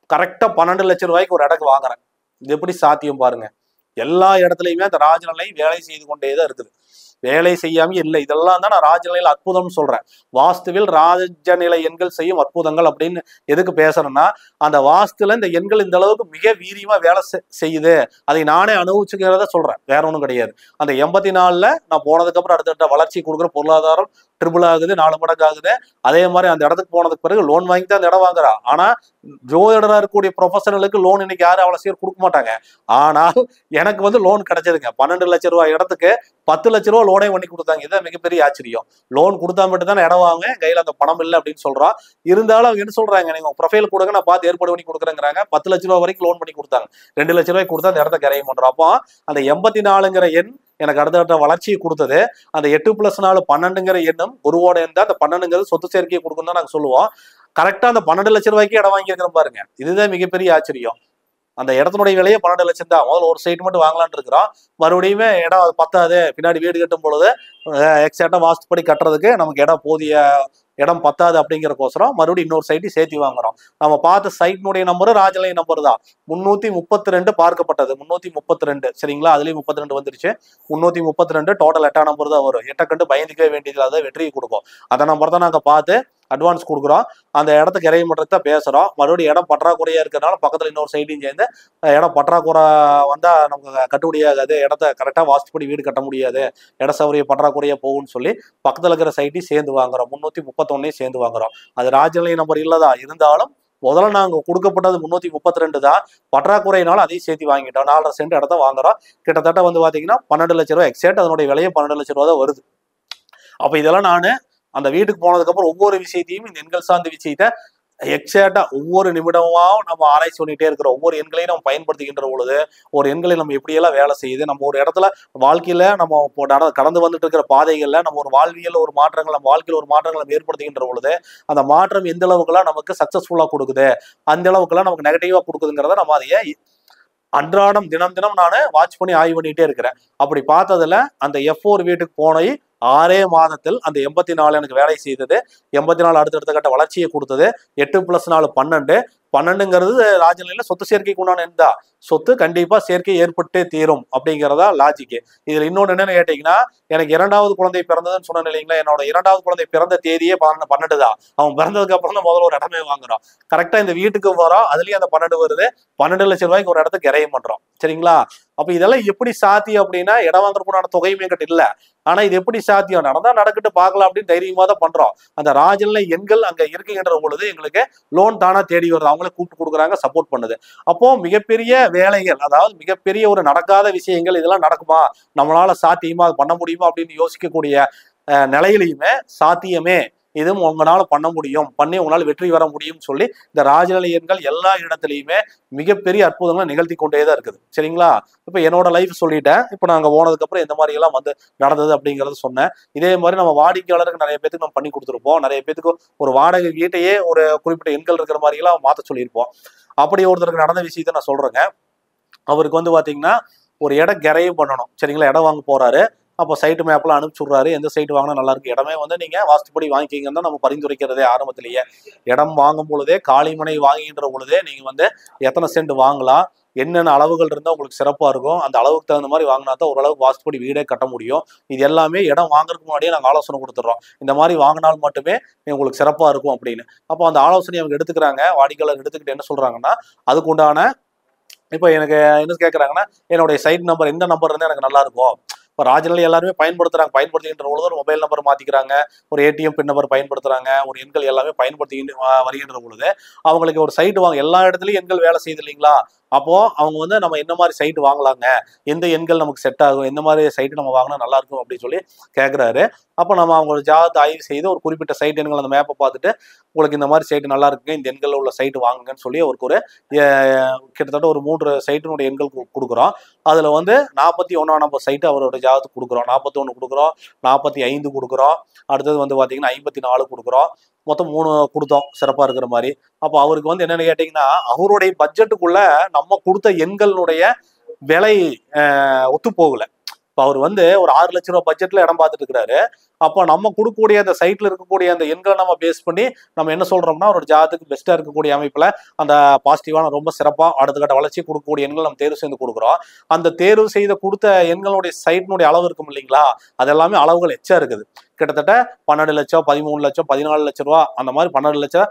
கரெக்டா 12 லட்சம் ரூபாய்க்கு ஒரு இடத்துக்கு வாங்குறேன். இது எப்படி சாத்தியம் பாருங்க. எல்லா இடத்துலயுமே அந்த ராஜநிலை வேலை செய்து கொண்டே தான் இருக்குது, வேலை செய்யாம இல்லை. இதெல்லாம் தான் நான் ராஜநிலையில அற்புதம்னு சொல்றேன். வாஸ்துவில் ராஜநிலை எண்கள் செய்யும் அற்புதங்கள் அப்படின்னு எதுக்கு பேசுறேன்னா, அந்த வாஸ்துல இந்த எண்கள் இந்த அளவுக்கு மிக வீரியமா வேலை செய்யுது, அதை நானே அனுபவிச்சுக்கிறத சொல்றேன், வேற ஒன்றும் கிடையாது. அந்த 84ல நான் போனதுக்கு அப்புறம் அடுத்த வளர்ச்சி கொடுக்குற பொருளாதாரம் ட்ரிபிள் ஆகுது, 4 மடங்கு ஆகுது. அதே மாதிரி அந்த இடத்துக்கு போனதுக்கு பிறகு லோன் வாங்கி தான் அந்த இடம் வாங்குறா. ஆனா ஜோதிடரா இருக்கக்கூடிய ப்ரொஃபஷனலுக்கு லோன் இன்னைக்கு யாரும் அவ்வளவு சீர் கொடுக்க மாட்டாங்க. ஆனால் எனக்கு வந்து லோன் கிடைச்சதுங்க. 12 லட்சம் ரூபாய் இடத்துக்கு 10 லட்சம் ரூபாய் லோனே பண்ணி கொடுத்தாங்க. இதுதான் மிகப்பெரிய ஆச்சரியம். லோன் கொடுத்தா மட்டும் தான் இடம் வாங்க, கையில அந்த பணம் இல்லை அப்படின்னு சொல்றோம். இருந்தாலும் அவங்க என்ன சொல்றாங்க, நீங்க ப்ரொஃபைல் கொடுங்க, நான் பார்த்து ஏற்பாடு பண்ணி கொடுக்குறேங்கிறாங்க. 10 லட்சம் ரூபாய் வரைக்கும் லோன் பண்ணி கொடுத்தாங்க. 2 லட்சம் ரூபாய் கொடுத்தா அந்த இடத்த கரையும் பண்றோம். அப்போ அந்த 84ங்கிற எண் எனக்கு அடுத்த வளர்ச்சியை கொடுத்தது. அந்த 8 + 4 12ங்கிற எண்ணும் குருவோட இருந்தா அந்த 12ங்கிறது சொத்து சேர்க்கையை கொடுக்கும் தான் நாங்க சொல்லுவோம். கரெக்டா அந்த 12 லட்சம் ரூபாய்க்கு இடம் வாங்கியிருக்கிறோம் பாருங்க. இதுதான் மிகப்பெரிய ஆச்சரியம். அந்த இடத்தினுடைய விலையே 12 லட்சம் தான். முதல்ல ஒரு சைட் மட்டும் வாங்கலான்னு இருக்கிறோம். மறுபடியும் இடம் பத்தாது, பின்னாடி வீடு கட்டும் பொழுது எக்ஸாக்டா வாஸ்துப்படி கட்டுறதுக்கு நமக்கு இடம் போதிய இடம் பத்தாது அப்படிங்கிறக்கோசரம் மறுபடியும் இன்னொரு சைட்டு சேர்த்து வாங்குறோம். நம்ம பார்த்த சைட்னுடைய நம்பரு ராஜநிலை நம்பர் தான். 332 பார்க்கப்பட்டது, 332. சரிங்களா? அதுலயும் 32 வந்துருச்சு. 332 டோட்டல் 8ஆம் நம்பர் தான் வரும். 8 கண்டு பயந்துக்கவே வேண்டியது, அதை வெற்றியை கொடுக்கும். அந்த நம்பர் தான் நாங்க பார்த்து அட்வான்ஸ் கொடுக்குறோம். அந்த இடத்துக்கு இறைய மட்டும் தான் பேசுறோம். மறுபடியும் இடம் பற்றாக்குறையா இருக்கிறதுனால பக்கத்துல இன்னொரு சைட்டையும் சேர்ந்து இடம் பற்றாக்குறை வந்தா நமக்கு கட்டுப்படியாகாது, இடத்த கரெக்டா வாஸ்துப்படி வீடு கட்ட முடியாது, இட சௌரிய பற்றாக்குறையா போகும்னு சொல்லி பக்கத்துல இருக்கிற சைட்டையும் சேர்ந்து வாங்குறோம். 331 சேர்ந்து வாங்குறோம். அது ராஜநிலை நம்பர் இல்லதான் இருந்தாலும் முதல்ல நாங்க கொடுக்கப்பட்டது 332 தான். பற்றாக்குறையினால அதையும் சேர்த்து வாங்கிட்டோம். 4.5 சென்ட் இடத்த வாங்குறோம். கிட்டத்தட்ட வந்து பாத்தீங்கன்னா 12 லட்சம் ரூபாய் எக்ஸாக்ட் அதனுடைய விலையை 12 லட்சம் ரூபாய் தான் வருது. அப்ப இதெல்லாம் நானு அந்த வீட்டுக்கு போனதுக்கு அப்புறம் ஒவ்வொரு விஷயத்தையும் இந்த எண்கள் சார்ந்த விஷயத்த எக்ஸாக்டா ஒவ்வொரு நிமிடமும் நம்ம ஆராய்ச்சி பண்ணிட்டே இருக்கிறோம். ஒவ்வொரு எண்களையும் நம்ம பயன்படுத்திக்கின்ற பொழுது ஒரு எண்களை நம்ம எப்படியெல்லாம் வேலை செய்யுது, நம்ம ஒரு இடத்துல வாழ்க்கையில நம்ம கடந்து வந்துட்டு இருக்கிற பாதைகள்ல நம்ம ஒரு வாழ்வியல் ஒரு மாற்றங்கள், நம்ம வாழ்க்கையில் ஒரு மாற்றங்களை நம்ம ஏற்படுத்துகின்ற பொழுது அந்த மாற்றம் எந்த அளவுக்குலாம் நமக்கு சக்சஸ்ஃபுல்லா கொடுக்குது, அந்த அளவுக்குலாம் நமக்கு நெகட்டிவா கொடுக்குதுங்கிறத நம்ம அதையே அன்றாடம் தினம் நான் வாட்ச் பண்ணி ஆய்வு பண்ணிட்டே இருக்கிறேன். அப்படி பார்த்ததுல அந்த F4 வீட்டுக்கு போனோய் 6 மாதத்தில் அந்த 84 எனக்கு வேலை செய்தது. 84 அடுத்தடுத்த கட்ட வளர்ச்சியை கொடுத்தது. 8 + 4 12. 12ங்கிறது ராஜநிலையில சொத்து சேர்க்கைக்கு உண்டான எண் தான். சொத்து கண்டிப்பா சேர்க்கை ஏற்பட்டே தீரும் அப்படிங்கிறதா லாஜிக்கு. இதுல இன்னொன்னு என்னன்னு கேட்டீங்கன்னா, எனக்கு 2வது குழந்தை பிறந்ததுன்னு சொன்ன இல்லைங்களா, என்னோட 2வது குழந்தை பிறந்த தேதியே 12 தான். அவன் பிறந்ததுக்கு அப்புறம் தான் முதல்ல ஒரு இடமே வாங்குறோம். கரெக்டா இந்த வீட்டுக்கு வரோம், அதுலயும் அந்த 12 வருது. 12 லட்சம் ரூபாய்க்கு ஒரு இடத்துக்கு இறைய பண்றோம். சரிங்களா? அப்ப இதெல்லாம் எப்படி சாத்தியம் அப்படின்னா, இடம் வாங்குறதுக்குண்டான தொகையும் என்கிட்ட இல்ல. ஆனா இது எப்படி சாத்தியம், நடந்தா நடக்கட்டு பார்க்கலாம் அப்படின்னு தைரியமா தான் பண்றோம். அந்த ராஜநிலை எண்கள் அங்க இருக்குகின்ற பொழுது எங்களுக்கு லோன் தானா தேடி வருது, அவங்களே கூப்பிட்டு கொடுக்குறாங்க, சப்போர்ட் பண்ணுது. அப்போ மிகப்பெரிய வேலைகள், அதாவது மிகப்பெரிய ஒரு நடக்காத விஷயங்கள் இதெல்லாம் நடக்குமா, நம்மளால சாத்தியமா பண்ண முடியுமா அப்படின்னு யோசிக்கக்கூடிய நிலையிலையுமே சாத்தியமே இதுவும் உங்களால பண்ண முடியும், பண்ணி உங்களால் வெற்றி வர முடியும்னு சொல்லி இந்த ராஜநிலை எண்கள் எல்லா இடத்துலையுமே மிகப்பெரிய அற்புதங்களை நிகழ்த்தி கொண்டே தான் இருக்குது. சரிங்களா? இப்போ என்னோட லைஃப் சொல்லிட்டேன். இப்போ நாங்கள் போனதுக்கு அப்புறம் எந்த மாதிரி எல்லாம் வந்து நடந்தது அப்படிங்கறத சொன்னேன். இதே மாதிரி நம்ம வாடிக்கையாளருக்கு நிறைய பேருக்கு நம்ம பண்ணி கொடுத்துருப்போம். நிறைய பேருக்கு ஒரு வாடகை வீட்டையே ஒரு குறிப்பிட்ட எண்கள் இருக்கிற மாதிரி எல்லாம் மாற்ற சொல்லியிருப்போம். அப்படி ஒருத்தருக்கு நடந்த விஷயத்த நான் சொல்றேங்க. அவருக்கு வந்து பாத்தீங்கன்னா ஒரு இடம் கிரையும் பண்ணணும். சரிங்களா? இடம் வாங்க போறாரு. அப்போ சைட்டு மேப்லாம் அனுப்பிச்சு விடுறாரு. எந்த சைட்டு வாங்கினா நல்லா இருக்கு, இடமே வந்து நீங்க வாஸ்துப்படி வாங்கிக்கிங்கன்னு தான் நம்ம பரிந்துரைக்கிறதே ஆரம்பத்திலேயே. இடம் வாங்கும் பொழுதே, காளிமனை வாங்குகின்ற பொழுதே நீங்க வந்து எத்தனை சென்ட் வாங்கலாம், என்னென்ன அளவுகள் இருந்தால் உங்களுக்கு சிறப்பாக இருக்கும், அந்த அளவுக்கு தகுந்த மாதிரி வாங்கினா தான் ஓரளவுக்கு வாஸ்துப்படி வீடே கட்ட முடியும். இது எல்லாமே இடம் வாங்குறதுக்கு முன்னாடியே நாங்கள் ஆலோசனை கொடுத்துட்றோம். இந்த மாதிரி வாங்கினால் மட்டுமே உங்களுக்கு சிறப்பாக இருக்கும் அப்படின்னு. அப்போ அந்த ஆலோசனை அவங்க எடுத்துக்கிறாங்க. வாடிக்கையாளர் எடுத்துக்கிட்டு என்ன சொல்றாங்கன்னா, அதுக்கு உண்டான இப்போ எனக்கு என்ன கேட்குறாங்கன்னா, என்னுடைய சைட் நம்பர் எந்த நம்பர் இருந்தால் எனக்கு நல்லா இருக்கும். இப்போ ராஜநிலை எல்லாருமே பயன்படுத்துறாங்க. பயன்படுத்துகின்ற பொழுது ஒரு மொபைல் நம்பர் மாத்திக்கிறாங்க, ஒரு ஏடிஎம் பின் நம்பர் பயன்படுத்துறாங்க, ஒரு எண்கள் எல்லாமே பயன்படுத்தி வருகின்ற பொழுது அவங்களுக்கு ஒரு சைட் வாங்க எல்லா இடத்துலையும் எண்கள் வேலை செய்யுது இல்லைங்களா? அப்போ அவங்க வந்து நம்ம என்ன மாதிரி சைட் வாங்கலாங்க, எந்த எண்கள் நமக்கு செட் ஆகும், எந்த மாதிரி சைட்டு நம்ம வாங்கினா நல்லா இருக்கும் அப்படின்னு சொல்லி கேட்குறாரு. அப்போ நம்ம அவங்களோட ஜாதகத்தை ஆய்வு செய்து ஒரு குறிப்பிட்ட சைட் எண்கள் அந்த மேப்பை பார்த்துட்டு உங்களுக்கு இந்த மாதிரி சைட்டு நல்லா இருக்குங்க, இந்த எண்களில் உள்ள சைட்டு வாங்குங்கன்னு சொல்லி அவருக்கு ஒரு கிட்டத்தட்ட ஒரு 3 சைட்டினுடைய எண்கள் கொடுக்குறோம். அதில் வந்து 41ஆம் நம்பர் சைட்டு அவரோட ஜாதகத்துக்கு கொடுக்குறோம், 41 கொடுக்குறோம், 45 கொடுக்குறோம், அடுத்தது வந்து பார்த்தீங்கன்னா 54 கொடுக்குறோம். மொத்தம் 3 கொடுத்தோம் சிறப்பாக இருக்கிற மாதிரி. அப்போ அவருக்கு வந்து என்னென்னு கேட்டிங்கன்னா, அவருடைய பட்ஜெட்டுக்குள்ள நம்ம கொடுத்த எண்களுடைய விலை ஒத்து போகல. இப்போ அவர் வந்து ஒரு 6 லட்ச ரூபா பட்ஜெட்ல இடம் பார்த்துட்டு இருக்கிறாரு. அப்போ நம்ம கொடுக்கக்கூடிய அந்த சைட்ல இருக்கக்கூடிய அந்த எண்களை நம்ம பேஸ் பண்ணி நம்ம என்ன சொல்றோம்னா, ஒரு ஜாதத்துக்கு பெஸ்டா இருக்கக்கூடிய அமைப்புல அந்த பாசிட்டிவான ரொம்ப சிறப்பா அடுத்த கட்ட வளர்ச்சி கொடுக்கக்கூடிய எண்கள் நம்ம தேர்வு செய்து கொடுக்குறோம். அந்த தேர்வு செய்த கொடுத்த எண்களுடைய சைட்டினுடைய அளவு இருக்கும் இல்லைங்களா, அது எல்லாமே அளவுகள் எச்சா இருக்குது. கிட்டத்தட்ட 12 லட்சம், 13 லட்சம், 14 லட்சம் ரூபா, அந்த மாதிரி 12 லட்சம்,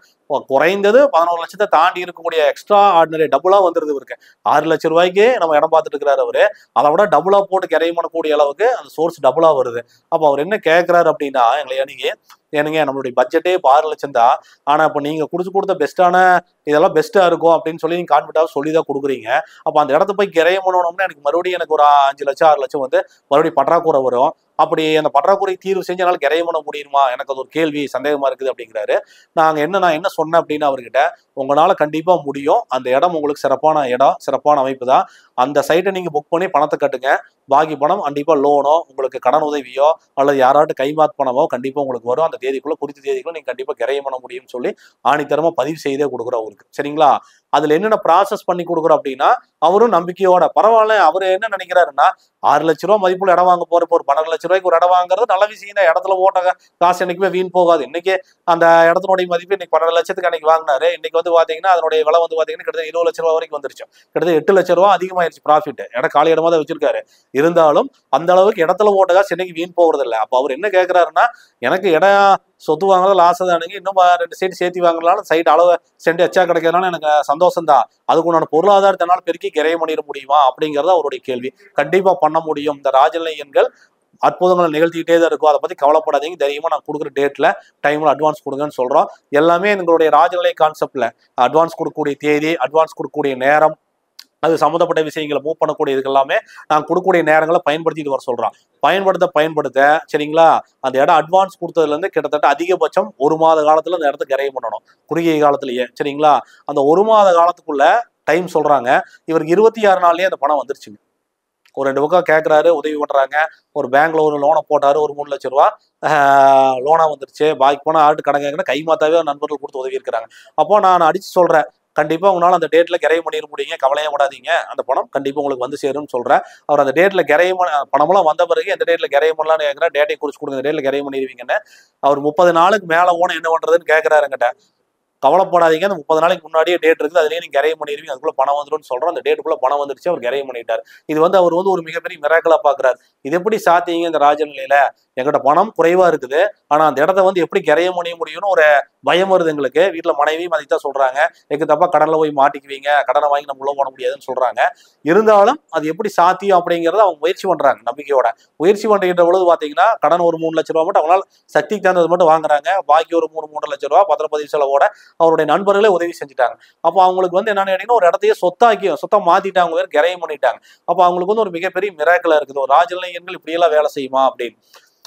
குறைந்தது 11 லட்சத்தை தாண்டி இருக்கக்கூடிய எக்ஸ்ட்ரா ஆர்டினரி டபுளா வந்துருது இவருக்கு. 6 லட்சம் ரூபாய்க்கு நம்ம இடம் பார்த்துட்டு இருக்கிறாரு அவரு. அதை விட டபுளா போட்டு கிரையம் பண்ணக்கூடிய அளவுக்கு அந்த சோர்ஸ் டபுளா வருது. அப்போ அவர் என்ன கேட்கிறாரு அப்படின்னா, எங்களை ஏனுங்க நம்மளுடைய பட்ஜெட்டே 6 லட்சம் தான், ஆனா இப்போ நீங்க கொடுத்த பெஸ்டான இதெல்லாம் பெஸ்டா இருக்கும் அப்படின்னு சொல்லி நீங்க கான்ஃபிடன்டா சொல்லி தான் கொடுக்குறீங்க. அப்போ அந்த இடத்த போய் கிரையம் பண்ணணும்னா எனக்கு மறுபடியும் எனக்கு ஒரு 5 லட்சம் 6 லட்சம் வந்து மறுபடியும் பற்றாக்குறை வரும். அப்படி அந்த பற்றாக்குறை தீர்வு செஞ்சு என்னால் கிரையம் பண்ண முடியுமா, எனக்கு அது ஒரு கேள்வி சந்தேகமா இருக்குது அப்படிங்கிறாரு. நான் என்ன சொன்னேன் அப்படின்னா அவர்கிட்ட, உங்களால கண்டிப்பா முடியும், அந்த இடம் உங்களுக்கு சிறப்பான இடம், சிறப்பான அமைப்பு தான், அந்த சைட்டை நீங்க புக் பண்ணி பணத்தை கட்டுங்க, பாக்கி பணம் கண்டிப்பா லோனோ உங்களுக்கு கடன் உதவியோ அல்லது யாராட்டும் கைமாத் பணமோ கண்டிப்பா உங்களுக்கு வரும். அந்த தேதிக்குள்ள குறித்த தேதிக்குள்ள நீங்க கண்டிப்பா கிரையம் பண்ண முடியும்னு சொல்லி ஆணித்தரமா பதிவு செய்தே கொடுக்குறோம் அவருக்கு. சரிங்களா? அதுல என்னென்ன ப்ராசஸ் பண்ணி கொடுக்குறோம் அப்படின்னா, அவரும் நம்பிக்கையோட பரவாயில்ல. அவரு என்ன நினைக்கிறாருன்னா, 6 லட்ச ரூபா மதிப்புள்ள இடம் வாங்க போறப்போ ஒரு 12 லட்ச ரூபாய்க்கு ஒரு இடம் வாங்குறது நல்ல விஷயம் தான். இடத்துல ஓட்ட காசு என்னைக்குமே வீண் போகாது. இன்னைக்கு அந்த இடத்தினுடைய மதிப்பு இன்னைக்கு 12 லட்சத்துக்கு அன்னைக்கு வாங்கினாரு, இன்னைக்கு வந்து பாத்தீங்கன்னா அதனுடைய விலை வந்து பாத்தீங்கன்னா கிட்டத்தட்ட 20 லட்ச ரூபா வரைக்கும் வந்துருச்சு. கிட்டத்தட்ட 8 லட்ச ரூபா அதிகமாயிருச்சு ப்ராஃபிட். இடம் காலி இடமா தான் வச்சிருக்காரு. இருந்தாலும் அந்த அளவுக்கு இடத்துல ஓட்ட காசு இன்னைக்கு வீண் போகிறது இல்லை. அப்போ அவர் என்ன கேட்கிறாருன்னா, எனக்கு இடம் சொத்து வாங்குறது ஆசை தானுங்க, இன்னும் 2 சைட் சேர்த்து வாங்கலாம், சைட் அளவு சென்ட் எச்சா கிடைக்கிறதுனால எனக்கு சந்தோஷம் தான், அதுக்குண்டான பொருளாதாரத்தினால் பெருக்கி கிரையம் பண்ணிட முடியுமா அப்படிங்கறது அவருடைய கேள்வி. கண்டிப்பா பண்ண முடியும். இந்த ராஜநிலை எண்கள் அற்புதங்களை நிகழ்த்திக்கிட்டே தான் இருக்கும். அதை பத்தி கவலைப்படாதீங்க. தைரியமா நான் கொடுக்குற டேட்ல டைம்ல அட்வான்ஸ் கொடுங்கன்னு சொல்றோம். எல்லாமே எங்களுடைய ராஜநிலை கான்செப்ட்ல அட்வான்ஸ் கொடுக்கக்கூடிய தேதி, அட்வான்ஸ் கொடுக்கக்கூடிய நேரம், அது சம்மந்தப்பட்ட விஷயங்களை மூவ் பண்ணக்கூடிய இதுக்கு எல்லாமே நான் கொடுக்கக்கூடிய நேரங்களை பயன்படுத்திட்டு வர சொல்றோம். பயன்படுத்த சரிங்களா, அந்த இடம் அட்வான்ஸ் கொடுத்ததுல இருந்து கிட்டத்தட்ட அதிகபட்சம் 1 மாத காலத்துல அந்த இடத்த கிரையம் பண்ணணும், குறுகிய காலத்திலேயே. சரிங்களா? அந்த 1 மாத காலத்துக்குள்ள டைம் சொல்றாங்க. இவருக்கு 26 நாள்லயே அந்த பணம் வந்துருச்சுங்க. ஒரு 2 பக்கம் கேட்கறாரு, உதவி பண்றாங்க. ஒரு பேங்க்ல ஒரு லோனை போட்டாரு, ஒரு 3 லட்சம் ரூபா லோனா வந்துருச்சு. பாக்கி போனா ஆட்டு கடன் கேட்கணும், கைமாத்தாவே நண்பர்கள் கொடுத்து உதவி இருக்கிறாங்க. அப்போ நான் அடிச்சு சொல்றேன், கண்டிப்பா உங்களால அந்த டேட்ல கிரையம் பண்ணிட முடியுங்க, கவலையே படாதீங்க, அந்த பணம் கண்டிப்பா உங்களுக்கு வந்து சேரும்னு சொல்றேன். அவர் அந்த டேட்ல கிரையம் பணமெல்லாம் வந்த பிறகு எந்த டேட்ல கிரையம் பண்ணலாம்னு கேட்கிறேன். டேட்டை குறிச்சு கொடுங்க, டேட்ல கிரையம் பண்ணிடுவீங்கன்னு. அவர் 30 நாளுக்கு மேல ஓன என்ன பண்றதுன்னு கேட்கிறாரு என்கிட்ட. கவலைப்படாதீங்க, அந்த 30 நாளைக்கு முன்னாடியே டேட் இருக்குது, அதுலயே நீங்க கிரையம் பண்ணிடுவீங்க, அதுக்குள்ள பணம் வந்துடும் சொல்றோம். அந்த டேட்டுக்குள்ள பணம் வந்துருச்சு, அவர் கிரையம் பண்ணிட்டார். இது வந்து அவர் வந்து ஒரு மிகப்பெரிய மிராக்கிளா பாக்குறாரு. இது எப்படி சாத்தியங்க இந்த ராஜநிலையில, எங்கிட்ட பணம் குறைவா இருக்குது, ஆனா அந்த இடத்த வந்து எப்படி கிரையம் பண்ண முடியும்னு ஒரு பயம் வருது எங்களுக்கு. வீட்டுல மனைவியும் அதைத்தான் சொல்றாங்க, எங்க தப்பா கடன்ல போய் மாட்டிக்குவீங்க, கடனை வாங்கி நம்ம உள்ள போட முடியாதுன்னு சொல்றாங்க. இருந்தாலும் அது எப்படி சாத்தியம் அப்படிங்கறத அவங்க முயற்சி பண்றாங்க நம்பிக்கையோட. முயற்சி பண்ற பொழுது பாத்தீங்கன்னா கடன் ஒரு 3 லட்ச ரூபா மட்டும் அவங்களால சக்திக்கு தகுந்தது மட்டும் வாங்குறாங்க. பாக்கி ஒரு 3 லட்ச ரூபா பத்திரப்பதிவு செலவோட அவருடைய நண்பர்களே உதவி செஞ்சுட்டாங்க. அப்போ அவங்களுக்கு வந்து என்னன்னு கேட்டீங்கன்னா, ஒரு இடத்தையே சொத்தா மாத்திட்டாங்க, வேற கிரையம் பண்ணிட்டாங்க. அப்போ அவங்களுக்கு வந்து ஒரு மிகப்பெரிய மிராக்கிளா இருக்குது. ஒரு ராஜநிலை எண்கள் இப்படியெல்லாம் வேலை செய்யுமா அப்படின்னு.